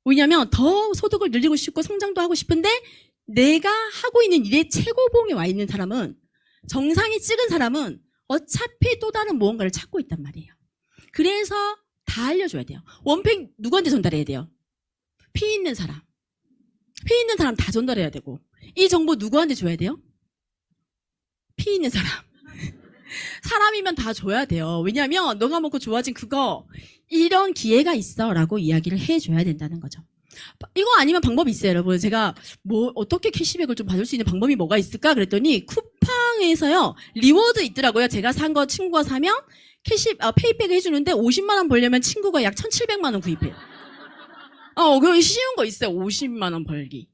왜냐하면 더 소득을 늘리고 싶고 성장도 하고 싶은데 내가 하고 있는 일의 최고봉에 와 있는 사람은 정상이 찍은 사람은 어차피 또 다른 무언가를 찾고 있단 말이에요. 그래서 다 알려줘야 돼요. 원팩 누구한테 전달해야 돼요? 피 있는 사람. 피 있는 사람 다 전달해야 되고 이 정보 누구한테 줘야 돼요? 피 있는 사람. 사람이면 다 줘야 돼요. 왜냐하면 너가 먹고 좋아진 그거 이런 기회가 있어 라고 이야기를 해줘야 된다는 거죠. 이거 아니면 방법이 있어요, 여러분. 제가 어떻게 캐시백을 좀 받을 수 있는 방법이 뭐가 있을까 그랬더니 쿠팡에서요 리워드 있더라고요. 제가 산 거 친구가 사면 페이백 해주는데 50만 원 벌려면 친구가 약 1,700만 원 구입해요. 그럼 쉬운 거 있어요. 50만 원 벌기.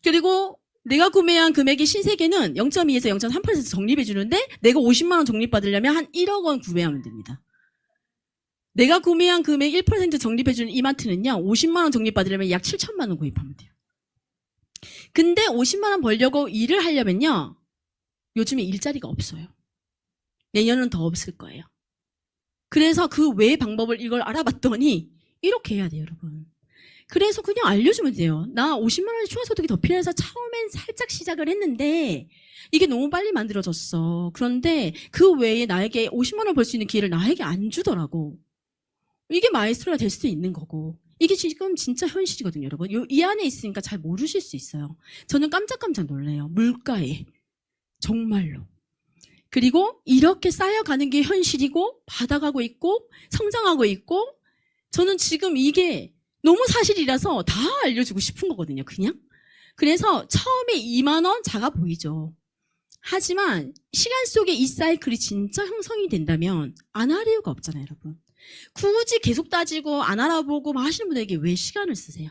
그리고 내가 구매한 금액이 신세계는 0.2에서 0.3% 적립해주는데 내가 50만 원 적립받으려면 한 1억 원 구매하면 됩니다. 내가 구매한 금액 1% 적립해주는 이마트는요. 50만 원 적립받으려면 약 7천만 원 구입하면 돼요. 근데 50만 원 벌려고 일을 하려면요. 요즘에 일자리가 없어요. 내년은 더 없을 거예요. 그래서 그 외의 방법을 이걸 알아봤더니 이렇게 해야 돼요, 여러분. 그래서 그냥 알려주면 돼요. 나 50만 원의 추가 소득이 더 필요해서 처음엔 살짝 시작을 했는데 이게 너무 빨리 만들어졌어. 그런데 그 외에 나에게 50만 원 벌 수 있는 기회를 나에게 안 주더라고. 이게 마에스트로가 될 수도 있는 거고 이게 지금 진짜 현실이거든요, 여러분. 이 안에 있으니까 잘 모르실 수 있어요. 저는 깜짝깜짝 놀래요. 물가에. 정말로. 그리고 이렇게 쌓여가는 게 현실이고 받아가고 있고 성장하고 있고 저는 지금 이게 너무 사실이라서 다 알려주고 싶은 거거든요. 그냥. 그래서 처음에 2만 원 작아 보이죠. 하지만 시간 속에 이 사이클이 진짜 형성이 된다면 안 할 이유가 없잖아요, 여러분. 굳이 계속 따지고 안 알아보고 막 하시는 분들에게 왜 시간을 쓰세요?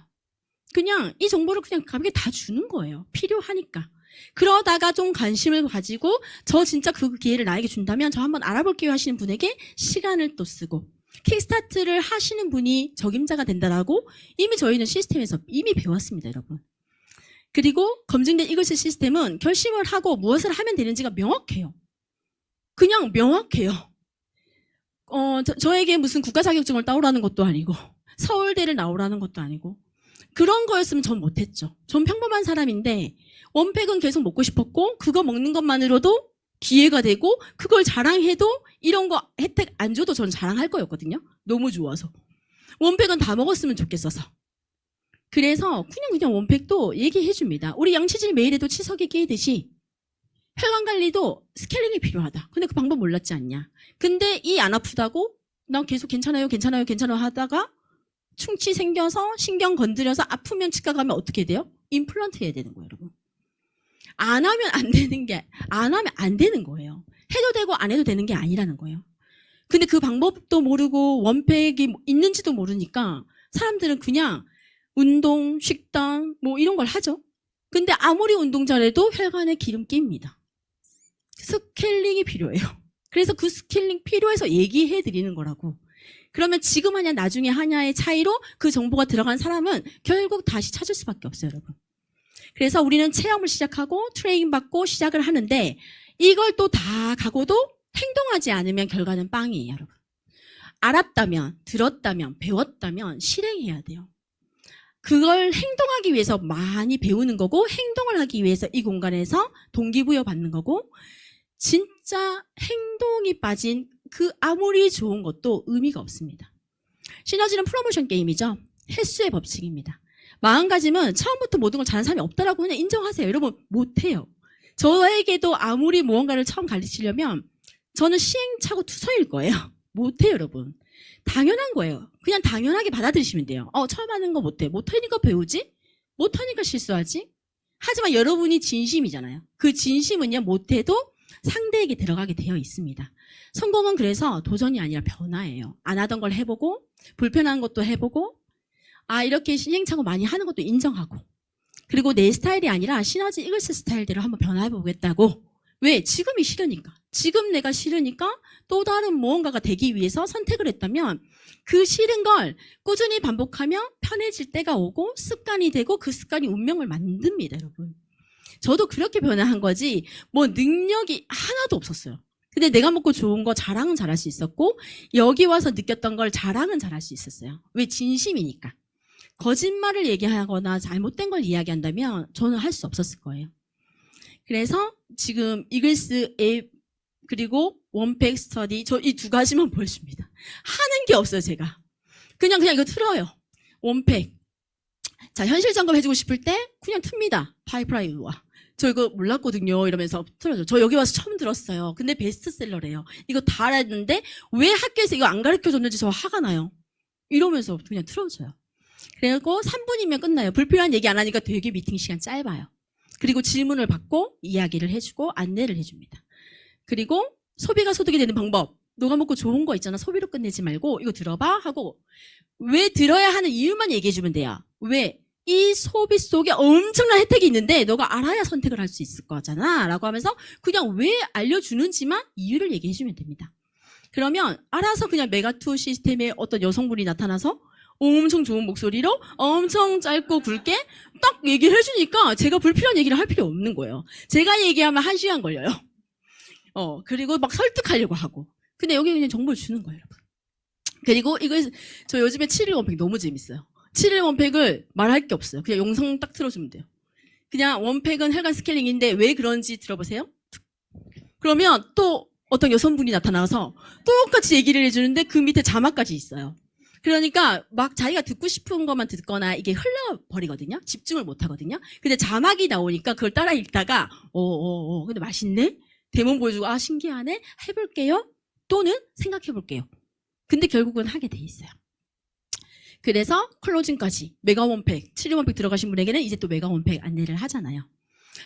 그냥 이 정보를 그냥 가볍게 다 주는 거예요. 필요하니까. 그러다가 좀 관심을 가지고 저 진짜 그 기회를 나에게 준다면 저 한번 알아볼게요 하시는 분에게 시간을 또 쓰고 킥스타트를 하시는 분이 적임자가 된다라고 이미 저희는 시스템에서 이미 배웠습니다, 여러분. 그리고 검증된 이글스 시스템은 결심을 하고 무엇을 하면 되는지가 명확해요. 그냥 명확해요. 저에게 무슨 국가 자격증을 따오라는 것도 아니고 서울대를 나오라는 것도 아니고 그런 거였으면 전 못했죠. 전 평범한 사람인데 원팩은 계속 먹고 싶었고 그거 먹는 것만으로도 기회가 되고 그걸 자랑해도 이런 거 혜택 안 줘도 저는 자랑할 거였거든요. 너무 좋아서. 원팩은 다 먹었으면 좋겠어서. 그래서 그냥 원팩도 얘기해 줍니다. 우리 양치질 매일 해도 치석이 끼듯이 혈관 관리도 스케일링이 필요하다. 근데 그 방법 몰랐지 않냐. 근데 이 안 아프다고 나 계속 괜찮아요 하다가 충치 생겨서 신경 건드려서 아프면 치과 가면 어떻게 돼요? 임플란트 해야 되는 거예요, 여러분. 안 하면 안 되는 거예요. 해도 되고 안 해도 되는 게 아니라는 거예요. 근데 그 방법도 모르고 원팩이 있는지도 모르니까 사람들은 그냥 운동, 식단 뭐 이런 걸 하죠. 근데 아무리 운동 잘해도 혈관에 기름 낍니다. 스케일링이 필요해요. 그래서 그 스케일링 필요해서 얘기해 드리는 거라고. 그러면 지금 하냐 나중에 하냐의 차이로 그 정보가 들어간 사람은 결국 다시 찾을 수밖에 없어요, 여러분. 그래서 우리는 체험을 시작하고 트레이닝 받고 시작을 하는데 이걸 또 다 가고도 행동하지 않으면 결과는 빵이에요, 여러분. 알았다면, 들었다면, 배웠다면 실행해야 돼요. 그걸 행동하기 위해서 많이 배우는 거고 행동을 하기 위해서 이 공간에서 동기부여 받는 거고 진짜 행동이 빠진 그 아무리 좋은 것도 의미가 없습니다. 시너지는 프로모션 게임이죠. 횟수의 법칙입니다. 마음가짐은 처음부터 모든 걸 잘하는 사람이 없다라고 그냥 인정하세요. 여러분 못해요. 저에게도 아무리 무언가를 처음 가르치려면 저는 시행착오 투성일 거예요. 못해요, 여러분. 당연한 거예요. 그냥 당연하게 받아들이시면 돼요. 처음 하는 거 못해. 못하니까 배우지? 못하니까 실수하지? 하지만 여러분이 진심이잖아요. 그 진심은요, 못해도 상대에게 들어가게 되어 있습니다. 성공은 그래서 도전이 아니라 변화예요. 안 하던 걸 해보고, 불편한 것도 해보고, 이렇게 시행착오 많이 하는 것도 인정하고, 그리고 내 스타일이 아니라 시너지 이글스 스타일대로 한번 변화해보겠다고. 왜? 지금이 싫으니까. 지금 내가 싫으니까 또 다른 무언가가 되기 위해서 선택을 했다면 그 싫은 걸 꾸준히 반복하며 편해질 때가 오고 습관이 되고 그 습관이 운명을 만듭니다, 여러분. 저도 그렇게 변화한 거지 뭐 능력이 하나도 없었어요. 근데 내가 먹고 좋은 거 자랑은 잘할 수 있었고 여기 와서 느꼈던 걸 자랑은 잘할 수 있었어요. 왜? 진심이니까. 거짓말을 얘기하거나 잘못된 걸 이야기한다면 저는 할 수 없었을 거예요. 그래서 지금 이글스 앱 그리고 원팩 스터디 저 이 두 가지만 보여줍니다. 하는 게 없어요, 제가. 그냥 이거 틀어요. 원팩. 자, 현실 점검 해주고 싶을 때 그냥 틉니다. 파이프라이브와. 저 이거 몰랐거든요. 이러면서 틀어줘. 저 여기 와서 처음 들었어요. 근데 베스트셀러래요. 이거 다 알았는데 왜 학교에서 이거 안 가르쳐줬는지 저 화가 나요. 이러면서 그냥 틀어줘요. 그리고 3분이면 끝나요. 불필요한 얘기 안 하니까 되게 미팅 시간 짧아요. 그리고 질문을 받고 이야기를 해주고 안내를 해줍니다. 그리고 소비가 소득이 되는 방법. 너가 먹고 좋은 거 있잖아. 소비로 끝내지 말고 이거 들어봐 하고 왜 들어야 하는 이유만 얘기해주면 돼요. 왜? 이 소비 속에 엄청난 혜택이 있는데 너가 알아야 선택을 할 수 있을 거잖아 라고 하면서 그냥 왜 알려주는지만 이유를 얘기해주면 됩니다. 그러면 알아서 그냥 메가2 시스템에 어떤 여성분이 나타나서 엄청 좋은 목소리로 엄청 짧고 굵게 딱 얘기를 해주니까 제가 불필요한 얘기를 할 필요 없는 거예요. 제가 얘기하면 1시간 걸려요. 그리고 막 설득하려고 하고. 근데 여기 그냥 정보를 주는 거예요, 여러분. 그리고 저 요즘에 7일 원팩 너무 재밌어요. 7일 원팩을 말할 게 없어요. 그냥 영상 딱 틀어주면 돼요. 그냥 원팩은 혈관 스케일링인데 왜 그런지 들어보세요. 그러면 또 어떤 여성분이 나타나서 똑같이 얘기를 해주는데 그 밑에 자막까지 있어요. 그러니까 막 자기가 듣고 싶은 것만 듣거나 이게 흘러버리거든요. 집중을 못 하거든요. 근데 자막이 나오니까 그걸 따라 읽다가 근데 맛있네? 데몬 보여주고 신기하네? 해볼게요? 또는 생각해볼게요. 근데 결국은 하게 돼 있어요. 그래서 클로징까지 메가원팩, 7일 원팩 들어가신 분에게는 이제 또 메가원팩 안내를 하잖아요.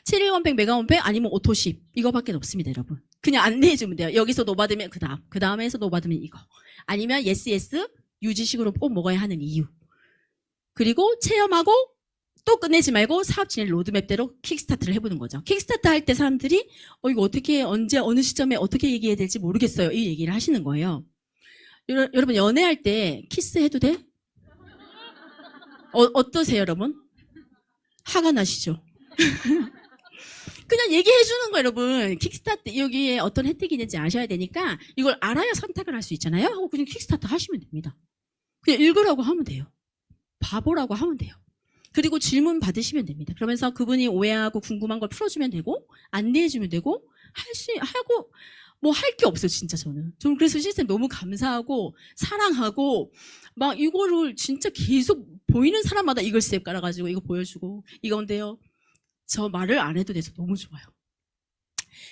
7일 원팩, 메가원팩 아니면 오토십 이거밖에 없습니다, 여러분. 그냥 안내해주면 돼요. 여기서 노받으면 그 다음에서 노받으면 이거. 아니면 yes, 유지식으로 꼭 먹어야 하는 이유. 그리고 체험하고 또 끝내지 말고 사업 진행 로드맵대로 킥스타트를 해보는 거죠. 킥스타트 할 때 사람들이 이거 어떻게 언제 어느 시점에 어떻게 얘기해야 될지 모르겠어요. 이 얘기를 하시는 거예요. 여러분 연애할 때 키스해도 돼? 어떠세요, 여러분? 화가 나시죠? 그냥 얘기해 주는 거 여러분. 킥스타트 여기에 어떤 혜택이 있는지 아셔야 되니까 이걸 알아야 선택을 할 수 있잖아요. 하고 그냥 킥스타트 하시면 됩니다. 그냥 읽으라고 하면 돼요. 바보라고 하면 돼요. 그리고 질문 받으시면 됩니다. 그러면서 그분이 오해하고 궁금한 걸 풀어주면 되고 안내해주면 되고 하고 뭐 할 게 없어요, 진짜 저는. 저는 그래서 시스템 너무 감사하고 사랑하고 막 이거를 진짜 계속 보이는 사람마다 이걸 쌤 깔아가지고 이거 보여주고 이건데요. 저 말을 안 해도 돼서 너무 좋아요.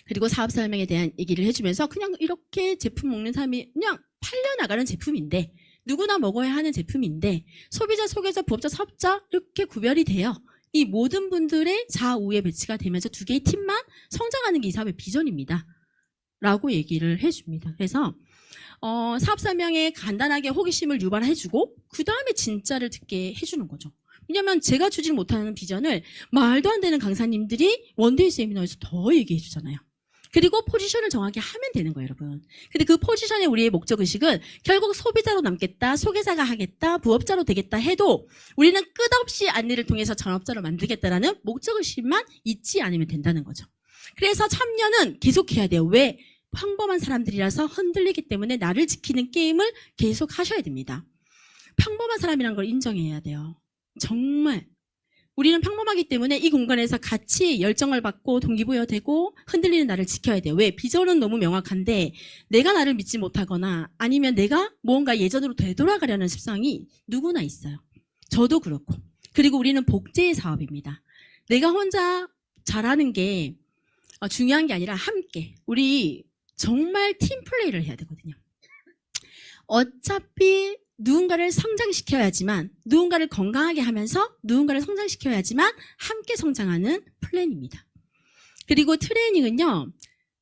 그리고 사업 설명에 대한 얘기를 해주면서 그냥 이렇게 제품 먹는 사람이 그냥 팔려나가는 제품인데 누구나 먹어야 하는 제품인데 소비자, 소개자, 부업자, 사업자 이렇게 구별이 돼요. 이 모든 분들의 좌우에 배치가 되면서 두 개의 팀만 성장하는 게 이 사업의 비전입니다. 라고 얘기를 해줍니다. 그래서 사업 설명에 간단하게 호기심을 유발해주고 그 다음에 진짜를 듣게 해주는 거죠. 왜냐면 제가 주지 못하는 비전을 말도 안 되는 강사님들이 원데이 세미나에서 더 얘기해 주잖아요. 그리고 포지션을 정하게 하면 되는 거예요, 여러분. 근데 그 포지션의 우리의 목적의식은 결국 소비자로 남겠다, 소개자가 하겠다, 부업자로 되겠다 해도 우리는 끝없이 안내를 통해서 전업자로 만들겠다라는 목적의식만 잊지 않으면 된다는 거죠. 그래서 참여는 계속해야 돼요. 왜? 평범한 사람들이라서 흔들리기 때문에 나를 지키는 게임을 계속 하셔야 됩니다. 평범한 사람이라는 걸 인정해야 돼요. 정말 우리는 평범하기 때문에 이 공간에서 같이 열정을 받고 동기부여되고 흔들리는 나를 지켜야 돼요. 왜? 비전은 너무 명확한데 내가 나를 믿지 못하거나 아니면 내가 무언가 예전으로 되돌아가려는 습성이 누구나 있어요. 저도 그렇고. 그리고 우리는 복제의 사업입니다. 내가 혼자 잘하는 게 중요한 게 아니라 함께 우리 정말 팀플레이를 해야 되거든요. 어차피 누군가를 성장시켜야지만, 누군가를 건강하게 하면서 누군가를 성장시켜야지만 함께 성장하는 플랜입니다. 그리고 트레이닝은요,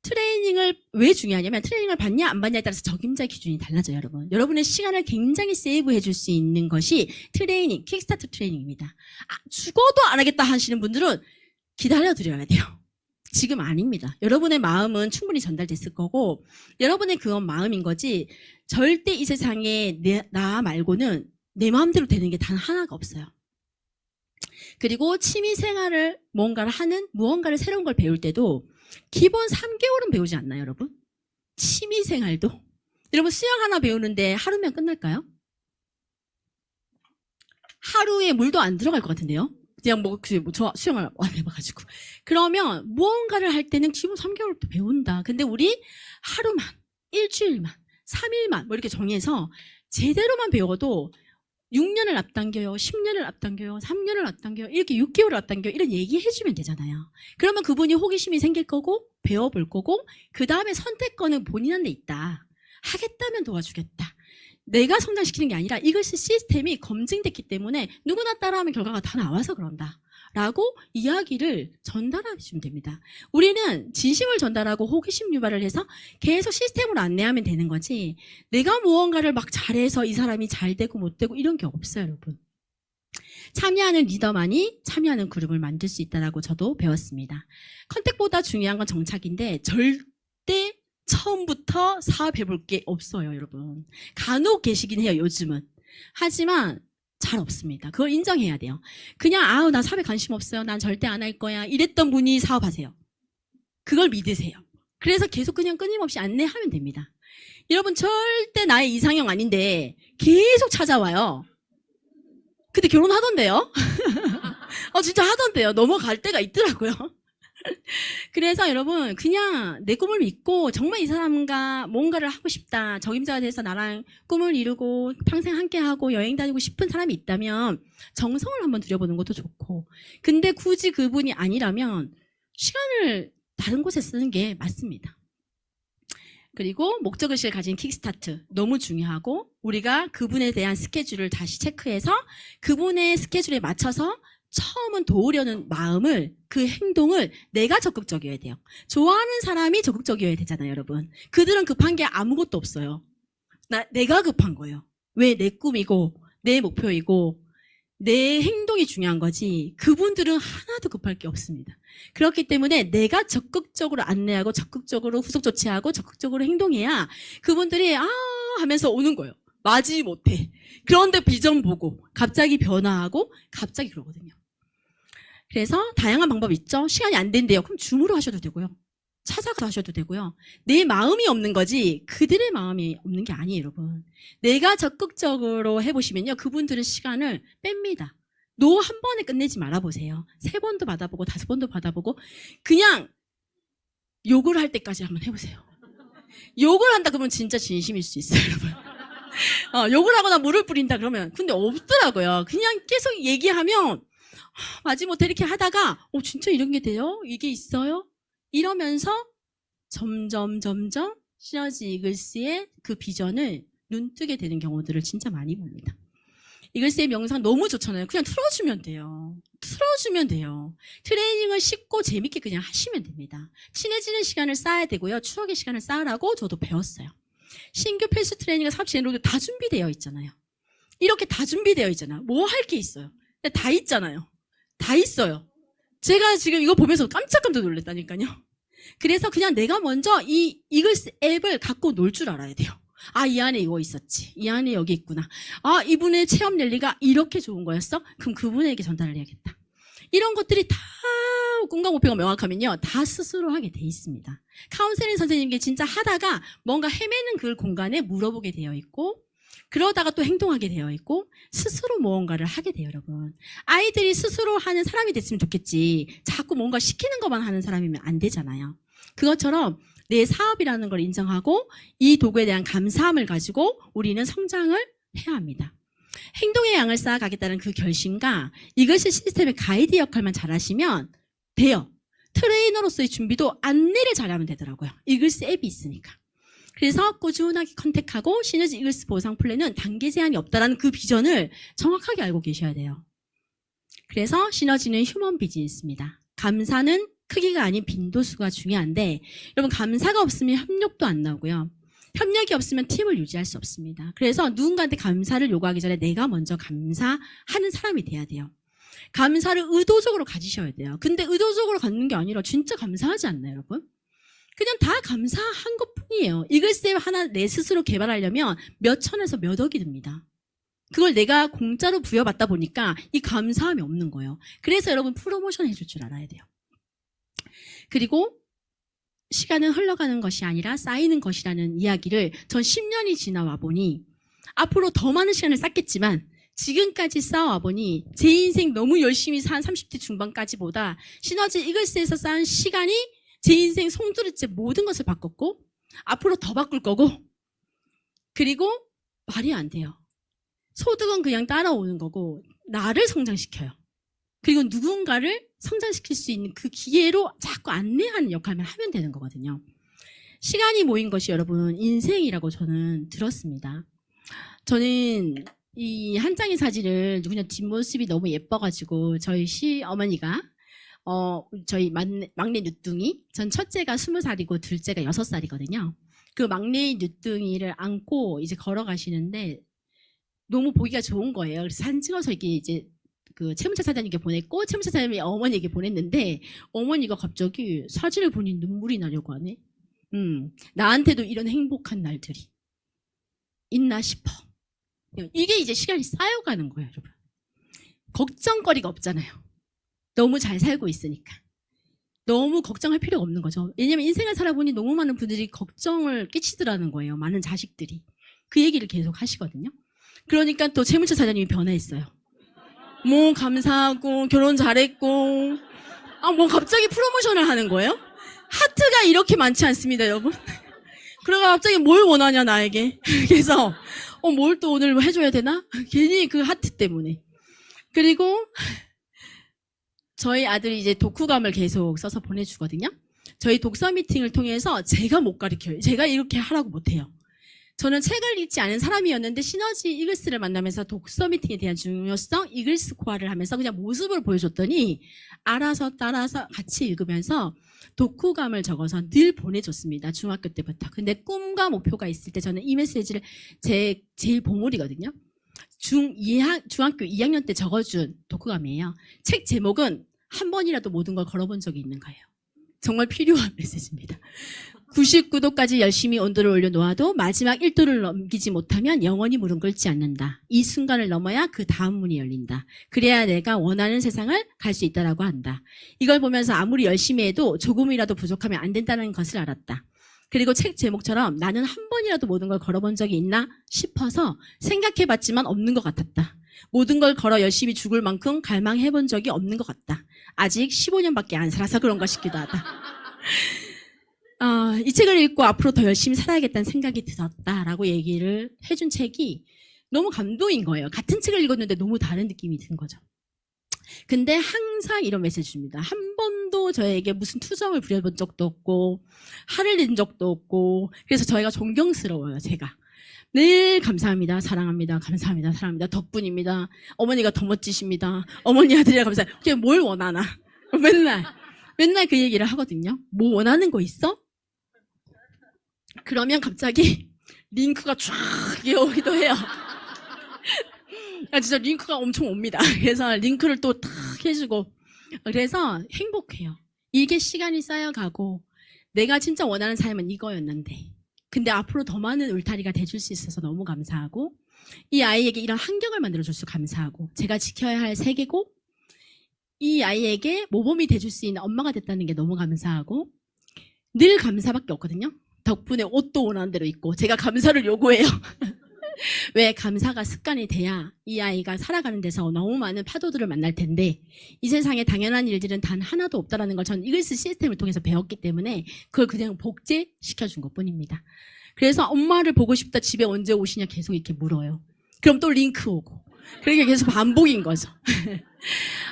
트레이닝을 왜 중요하냐면 트레이닝을 받냐 안 받냐에 따라서 적임자 기준이 달라져요, 여러분. 여러분의 시간을 굉장히 세이브해 줄 수 있는 것이 트레이닝, 킥스타트 트레이닝입니다. 죽어도 안 하겠다 하시는 분들은 기다려드려야 돼요. 지금 아닙니다. 여러분의 마음은 충분히 전달됐을 거고 여러분의 그건 마음인 거지 절대 이 세상에 나 말고는 내 마음대로 되는 게 단 하나가 없어요. 그리고 취미생활을 무언가를 새로운 걸 배울 때도 기본 3개월은 배우지 않나요, 여러분? 취미생활도. 여러분 수영 하나 배우는데 하루면 끝날까요? 하루에 물도 안 들어갈 것 같은데요? 그냥 저 수영을 안 해봐가지고. 그러면 무언가를 할 때는 기본 3개월부터 배운다. 근데 우리 하루만, 일주일만, 3일만 이렇게 정해서 제대로만 배워도 6년을 앞당겨요, 10년을 앞당겨요, 3년을 앞당겨요, 이렇게 6개월을 앞당겨요, 이런 얘기해주면 되잖아요. 그러면 그분이 호기심이 생길 거고 배워볼 거고 그 다음에 선택권은 본인한테 있다. 하겠다면 도와주겠다. 내가 성장시키는 게 아니라 이것이 시스템이 검증됐기 때문에 누구나 따라하면 결과가 다 나와서 그런다 라고 이야기를 전달해 주면 됩니다. 우리는 진심을 전달하고 호기심 유발을 해서 계속 시스템으로 안내하면 되는 거지 내가 무언가를 막 잘해서 이 사람이 잘 되고 못 되고 이런 게 없어요, 여러분. 참여하는 리더만이 참여하는 그룹을 만들 수 있다고 저도 배웠습니다. 컨택보다 중요한 건 정착인데 절대 처음부터 사업해볼 게 없어요, 여러분. 간혹 계시긴 해요, 요즘은. 하지만 잘 없습니다. 그걸 인정해야 돼요. 그냥 나 사업에 관심 없어요. 난 절대 안 할 거야. 이랬던 분이 사업하세요. 그걸 믿으세요. 그래서 계속 그냥 끊임없이 안내하면 됩니다. 여러분 절대 나의 이상형 아닌데 계속 찾아와요. 근데 결혼하던데요? 진짜 하던데요. 넘어갈 때가 있더라고요. 그래서 여러분 그냥 내 꿈을 믿고 정말 이 사람과 뭔가를 하고 싶다, 적임자가 돼서 나랑 꿈을 이루고 평생 함께하고 여행 다니고 싶은 사람이 있다면 정성을 한번 들여보는 것도 좋고 근데 굳이 그분이 아니라면 시간을 다른 곳에 쓰는 게 맞습니다. 그리고 목적의식을 가진 킥스타트 너무 중요하고 우리가 그분에 대한 스케줄을 다시 체크해서 그분의 스케줄에 맞춰서 처음은 도우려는 마음을 그 행동을 내가 적극적이어야 돼요. 좋아하는 사람이 적극적이어야 되잖아요, 여러분. 그들은 급한 게 아무것도 없어요. 내가 급한 거예요. 왜? 내 꿈이고 내 목표이고 내 행동이 중요한 거지 그분들은 하나도 급할 게 없습니다. 그렇기 때문에 내가 적극적으로 안내하고 적극적으로 후속 조치하고 적극적으로 행동해야 그분들이 하면서 오는 거예요. 마지 못해. 그런데 비전 보고 갑자기 변화하고 갑자기 그러거든요. 그래서 다양한 방법이 있죠. 시간이 안 된대요. 그럼 줌으로 하셔도 되고요. 찾아가서 하셔도 되고요. 내 마음이 없는 거지 그들의 마음이 없는 게 아니에요, 여러분. 내가 적극적으로 해보시면요. 그분들은 시간을 뺍니다. 노 한 번에 끝내지 말아보세요. 3번도 받아보고 5번도 받아보고 그냥 욕을 할 때까지 한번 해보세요. 욕을 한다 그러면 진짜 진심일 수 있어요, 여러분. 욕을 하거나 물을 뿌린다 그러면 근데 없더라고요. 그냥 계속 얘기하면 마지못해 이렇게 하다가 진짜 이런 게 돼요? 이게 있어요? 이러면서 점점 시너지 이글스의 그 비전을 눈뜨게 되는 경우들을 진짜 많이 봅니다. 이글스의 명상 너무 좋잖아요. 그냥 틀어주면 돼요. 트레이닝을 쉽고 재밌게 그냥 하시면 됩니다. 친해지는 시간을 쌓아야 되고요. 추억의 시간을 쌓으라고 저도 배웠어요. 신규 필수 트레이닝과 사업 진행로도 다 준비되어 있잖아요. 이렇게 다 준비되어 있잖아요. 뭐 할 게 있어요? 다 있잖아요. 다 있어요. 제가 지금 이거 보면서 깜짝깜짝 놀랐다니까요. 그래서 그냥 내가 먼저 이 이글스 앱을 갖고 놀 줄 알아야 돼요. 이 안에 이거 있었지. 이 안에 여기 있구나. 이분의 체험 랠리가 이렇게 좋은 거였어? 그럼 그분에게 전달을 해야겠다. 이런 것들이 다 꿈과 목표가 명확하면요. 다 스스로 하게 돼 있습니다. 카운셀링 선생님께 진짜 하다가 뭔가 헤매는 그 공간에 물어보게 되어 있고 그러다가 또 행동하게 되어 있고 스스로 무언가를 하게 돼요, 여러분. 아이들이 스스로 하는 사람이 됐으면 좋겠지 자꾸 뭔가 시키는 것만 하는 사람이면 안 되잖아요. 그것처럼 내 사업이라는 걸 인정하고 이 도구에 대한 감사함을 가지고 우리는 성장을 해야 합니다. 행동의 양을 쌓아가겠다는 그 결심과 이것이 시스템의 가이드 역할만 잘하시면 돼요. 트레이너로서의 준비도 안내를 잘하면 되더라고요. 이글스 앱이 있으니까. 그래서 꾸준하게 컨택하고 시너지 이글스 보상 플랜은 단계 제한이 없다라는 그 비전을 정확하게 알고 계셔야 돼요. 그래서 시너지는 휴먼 비즈니스입니다. 감사는 크기가 아닌 빈도수가 중요한데 여러분 감사가 없으면 협력도 안 나오고요. 협력이 없으면 팀을 유지할 수 없습니다. 그래서 누군가한테 감사를 요구하기 전에 내가 먼저 감사하는 사람이 돼야 돼요. 감사를 의도적으로 가지셔야 돼요. 근데 의도적으로 갖는 게 아니라 진짜 감사하지 않나요, 여러분? 그냥 다 감사한 것뿐이에요. 이글스앱 하나 내 스스로 개발하려면 몇 천에서 몇 억이 듭니다. 그걸 내가 공짜로 부여받다 보니까 이 감사함이 없는 거예요. 그래서 여러분 프로모션 해줄 줄 알아야 돼요. 그리고 시간은 흘러가는 것이 아니라 쌓이는 것이라는 이야기를 전 10년이 지나와 보니 앞으로 더 많은 시간을 쌓겠지만 지금까지 쌓아와 보니 제 인생 너무 열심히 산 30대 중반까지보다 시너지 이글스에서 쌓은 시간이 제 인생 송두리째 모든 것을 바꿨고 앞으로 더 바꿀 거고 그리고 말이 안 돼요. 소득은 그냥 따라오는 거고 나를 성장시켜요. 그리고 누군가를 성장시킬 수 있는 그 기회로 자꾸 안내하는 역할만 하면 되는 거거든요. 시간이 모인 것이 여러분 인생이라고 저는 들었습니다. 저는 이 한 장의 사진을 그냥 뒷모습이 너무 예뻐가지고 저희 시어머니가 저희 막내 누뚱이 전 첫째가 20살이고 둘째가 6살이거든요. 그 막내 누뚱이를 안고 이제 걸어가시는데 너무 보기가 좋은 거예요. 그래서 사진 찍어서 이제 그 채무차 사장님께 보냈고 채무차 사장님이 어머니에게 보냈는데 어머니가 갑자기 사진을 보니 눈물이 나려고 하네. 나한테도 이런 행복한 날들이 있나 싶어. 이게 이제 시간이 쌓여가는 거예요, 여러분. 걱정거리가 없잖아요. 너무 잘 살고 있으니까. 너무 걱정할 필요가 없는 거죠. 왜냐면 인생을 살아보니 너무 많은 분들이 걱정을 끼치더라는 거예요. 많은 자식들이. 그 얘기를 계속 하시거든요. 그러니까 또 채무차 사장님이 변화했어요. 뭐 감사하고 결혼 잘했고 뭐 갑자기 프로모션을 하는 거예요? 하트가 이렇게 많지 않습니다, 여러분. 그러고 갑자기 뭘 원하냐 나에게. 그래서 뭘 또 오늘 해줘야 되나? 괜히 그 하트 때문에. 그리고 저희 아들이 이제 독후감을 계속 써서 보내주거든요. 저희 독서 미팅을 통해서 제가 못 가르쳐요. 제가 이렇게 하라고 못해요. 저는 책을 읽지 않은 사람이었는데 시너지 이글스를 만나면서 독서 미팅에 대한 중요성, 이글스 코어를 하면서 그냥 모습을 보여줬더니 알아서 따라서 같이 읽으면서 독후감을 적어서 늘 보내줬습니다. 중학교 때부터. 근데 꿈과 목표가 있을 때 저는 이 메시지를 제일 보물이거든요. 중학교 2학년 때 적어준 독후감이에요. 책 제목은 한 번이라도 모든 걸 걸어본 적이 있는 거예요. 정말 필요한 메시지입니다. 99도까지 열심히 온도를 올려놓아도 마지막 1도를 넘기지 못하면 영원히 무릎 꿇지 않는다. 이 순간을 넘어야 그 다음 문이 열린다. 그래야 내가 원하는 세상을 갈 수 있다라고 한다. 이걸 보면서 아무리 열심히 해도 조금이라도 부족하면 안 된다는 것을 알았다. 그리고 책 제목처럼 나는 한 번이라도 모든 걸 걸어본 적이 있나 싶어서 생각해봤지만 없는 것 같았다. 모든 걸 걸어 열심히 죽을 만큼 갈망해본 적이 없는 것 같다. 아직 15년밖에 안 살아서 그런 것 싶기도 하다. 이 책을 읽고 앞으로 더 열심히 살아야겠다는 생각이 들었다라고 얘기를 해준 책이 너무 감동인 거예요. 같은 책을 읽었는데 너무 다른 느낌이 든 거죠. 근데 항상 이런 메시지 줍니다. 한 번도 저에게 무슨 투정을 부려본 적도 없고 화를 낸 적도 없고 그래서 저희가 존경스러워요. 제가 늘 감사합니다. 사랑합니다. 감사합니다. 사랑합니다. 덕분입니다. 어머니가 더 멋지십니다. 어머니 아들이라 감사해요. 그게 뭘 원하나. 맨날 그 얘기를 하거든요. 뭐 원하는 거 있어? 그러면 갑자기 링크가 쫙 오기도 해요. 진짜 링크가 엄청 옵니다. 그래서 링크를 또 탁 해주고 그래서 행복해요. 이게 시간이 쌓여가고 내가 진짜 원하는 삶은 이거였는데 근데 앞으로 더 많은 울타리가 돼줄 수 있어서 너무 감사하고 이 아이에게 이런 환경을 만들어줘서 감사하고 제가 지켜야 할 세계고 이 아이에게 모범이 돼줄 수 있는 엄마가 됐다는 게 너무 감사하고 늘 감사밖에 없거든요. 덕분에 옷도 원하는 대로 입고 제가 감사를 요구해요. 왜 감사가 습관이 돼야 이 아이가 살아가는 데서 너무 많은 파도들을 만날 텐데 이 세상에 당연한 일들은 단 하나도 없다는 걸 전 이글스 시스템을 통해서 배웠기 때문에 그걸 그냥 복제시켜준 것뿐입니다. 그래서 엄마를 보고 싶다 집에 언제 오시냐 계속 이렇게 물어요. 그럼 또 링크 오고 그렇게 계속 반복인 거죠.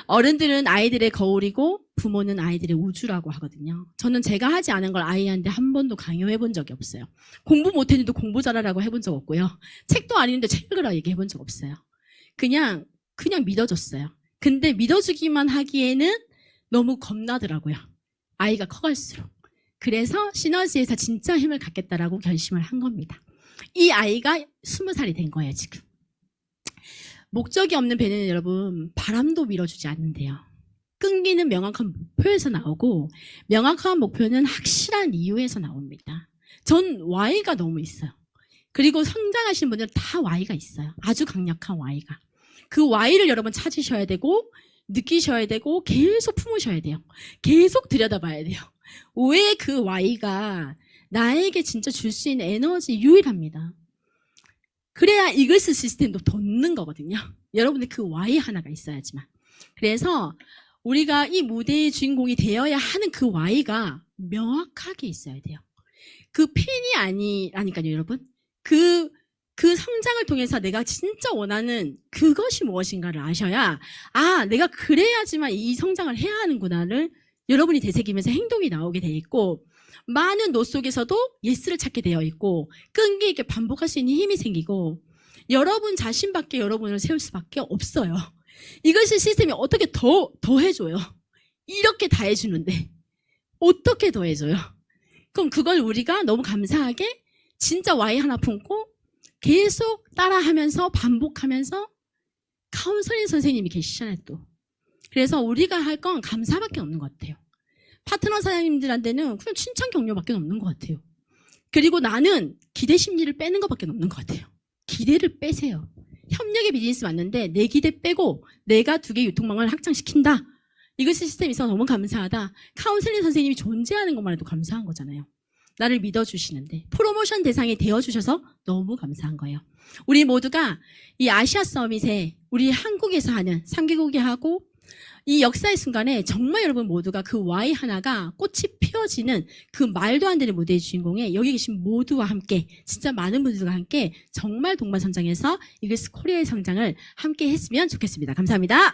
어른들은 아이들의 거울이고 부모는 아이들의 우주라고 하거든요. 저는 제가 하지 않은 걸 아이한테 한 번도 강요해 본 적이 없어요. 공부 못했는데 공부 잘하라고 해본 적 없고요. 책도 안 읽는데 책 읽으라 얘기해 본 적 없어요. 그냥 믿어줬어요. 근데 믿어주기만 하기에는 너무 겁나더라고요. 아이가 커갈수록. 그래서 시너지에서 진짜 힘을 갖겠다라고 결심을 한 겁니다. 이 아이가 20살이 된 거예요, 지금. 목적이 없는 배는 여러분, 바람도 밀어주지 않는데요. 끈기는 명확한 목표에서 나오고, 명확한 목표는 확실한 이유에서 나옵니다. 전 Y가 너무 있어요. 그리고 성장하시는 분들은 다 Y가 있어요. 아주 강력한 Y가. 그 Y를 여러분 찾으셔야 되고, 느끼셔야 되고, 계속 품으셔야 돼요. 계속 들여다봐야 돼요. 왜 그 Y가 나에게 진짜 줄 수 있는 에너지 유일합니다. 그래야 이글스 시스템도 돋는 거거든요. 여러분들 그 Y 하나가 있어야지만. 그래서 우리가 이 무대의 주인공이 되어야 하는 그 Y가 명확하게 있어야 돼요. 그 핀이 아니라니까요, 여러분. 그 성장을 통해서 내가 진짜 원하는 그것이 무엇인가를 아셔야, 아, 내가 그래야지만 이 성장을 해야 하는구나를 여러분이 되새기면서 행동이 나오게 돼 있고, 많은 노 속에서도 예스를 찾게 되어 있고, 끈기 있게 반복할 수 있는 힘이 생기고, 여러분 자신밖에 여러분을 세울 수밖에 없어요. 이것이 시스템이 어떻게 더 해줘요. 이렇게 다 해주는데 어떻게 더 해줘요. 그럼 그걸 우리가 너무 감사하게 진짜 Y 하나 품고 계속 따라하면서 반복하면서 카운셀링 선생님이 계시잖아요 또. 그래서 우리가 할 건 감사밖에 없는 것 같아요. 파트너 사장님들한테는 그냥 칭찬 격려밖에 없는 것 같아요. 그리고 나는 기대 심리를 빼는 것밖에 없는 것 같아요. 기대를 빼세요. 협력의 비즈니스 맞는데 내 기대 빼고 내가 2개 유통망을 확장시킨다. 이것이 시스템이 있어서 너무 감사하다. 카운셀링 선생님이 존재하는 것만 해도 감사한 거잖아요. 나를 믿어주시는데 프로모션 대상이 되어주셔서 너무 감사한 거예요. 우리 모두가 이 아시아 서밋에 우리 한국에서 하는 3개국이 하고 이 역사의 순간에 정말 여러분 모두가 그 Y 하나가 꽃이 피어지는 그 말도 안 되는 무대의 주인공에 여기 계신 모두와 함께 진짜 많은 분들과 함께 정말 동반성장해서 이글스 코리아의 성장을 함께 했으면 좋겠습니다. 감사합니다.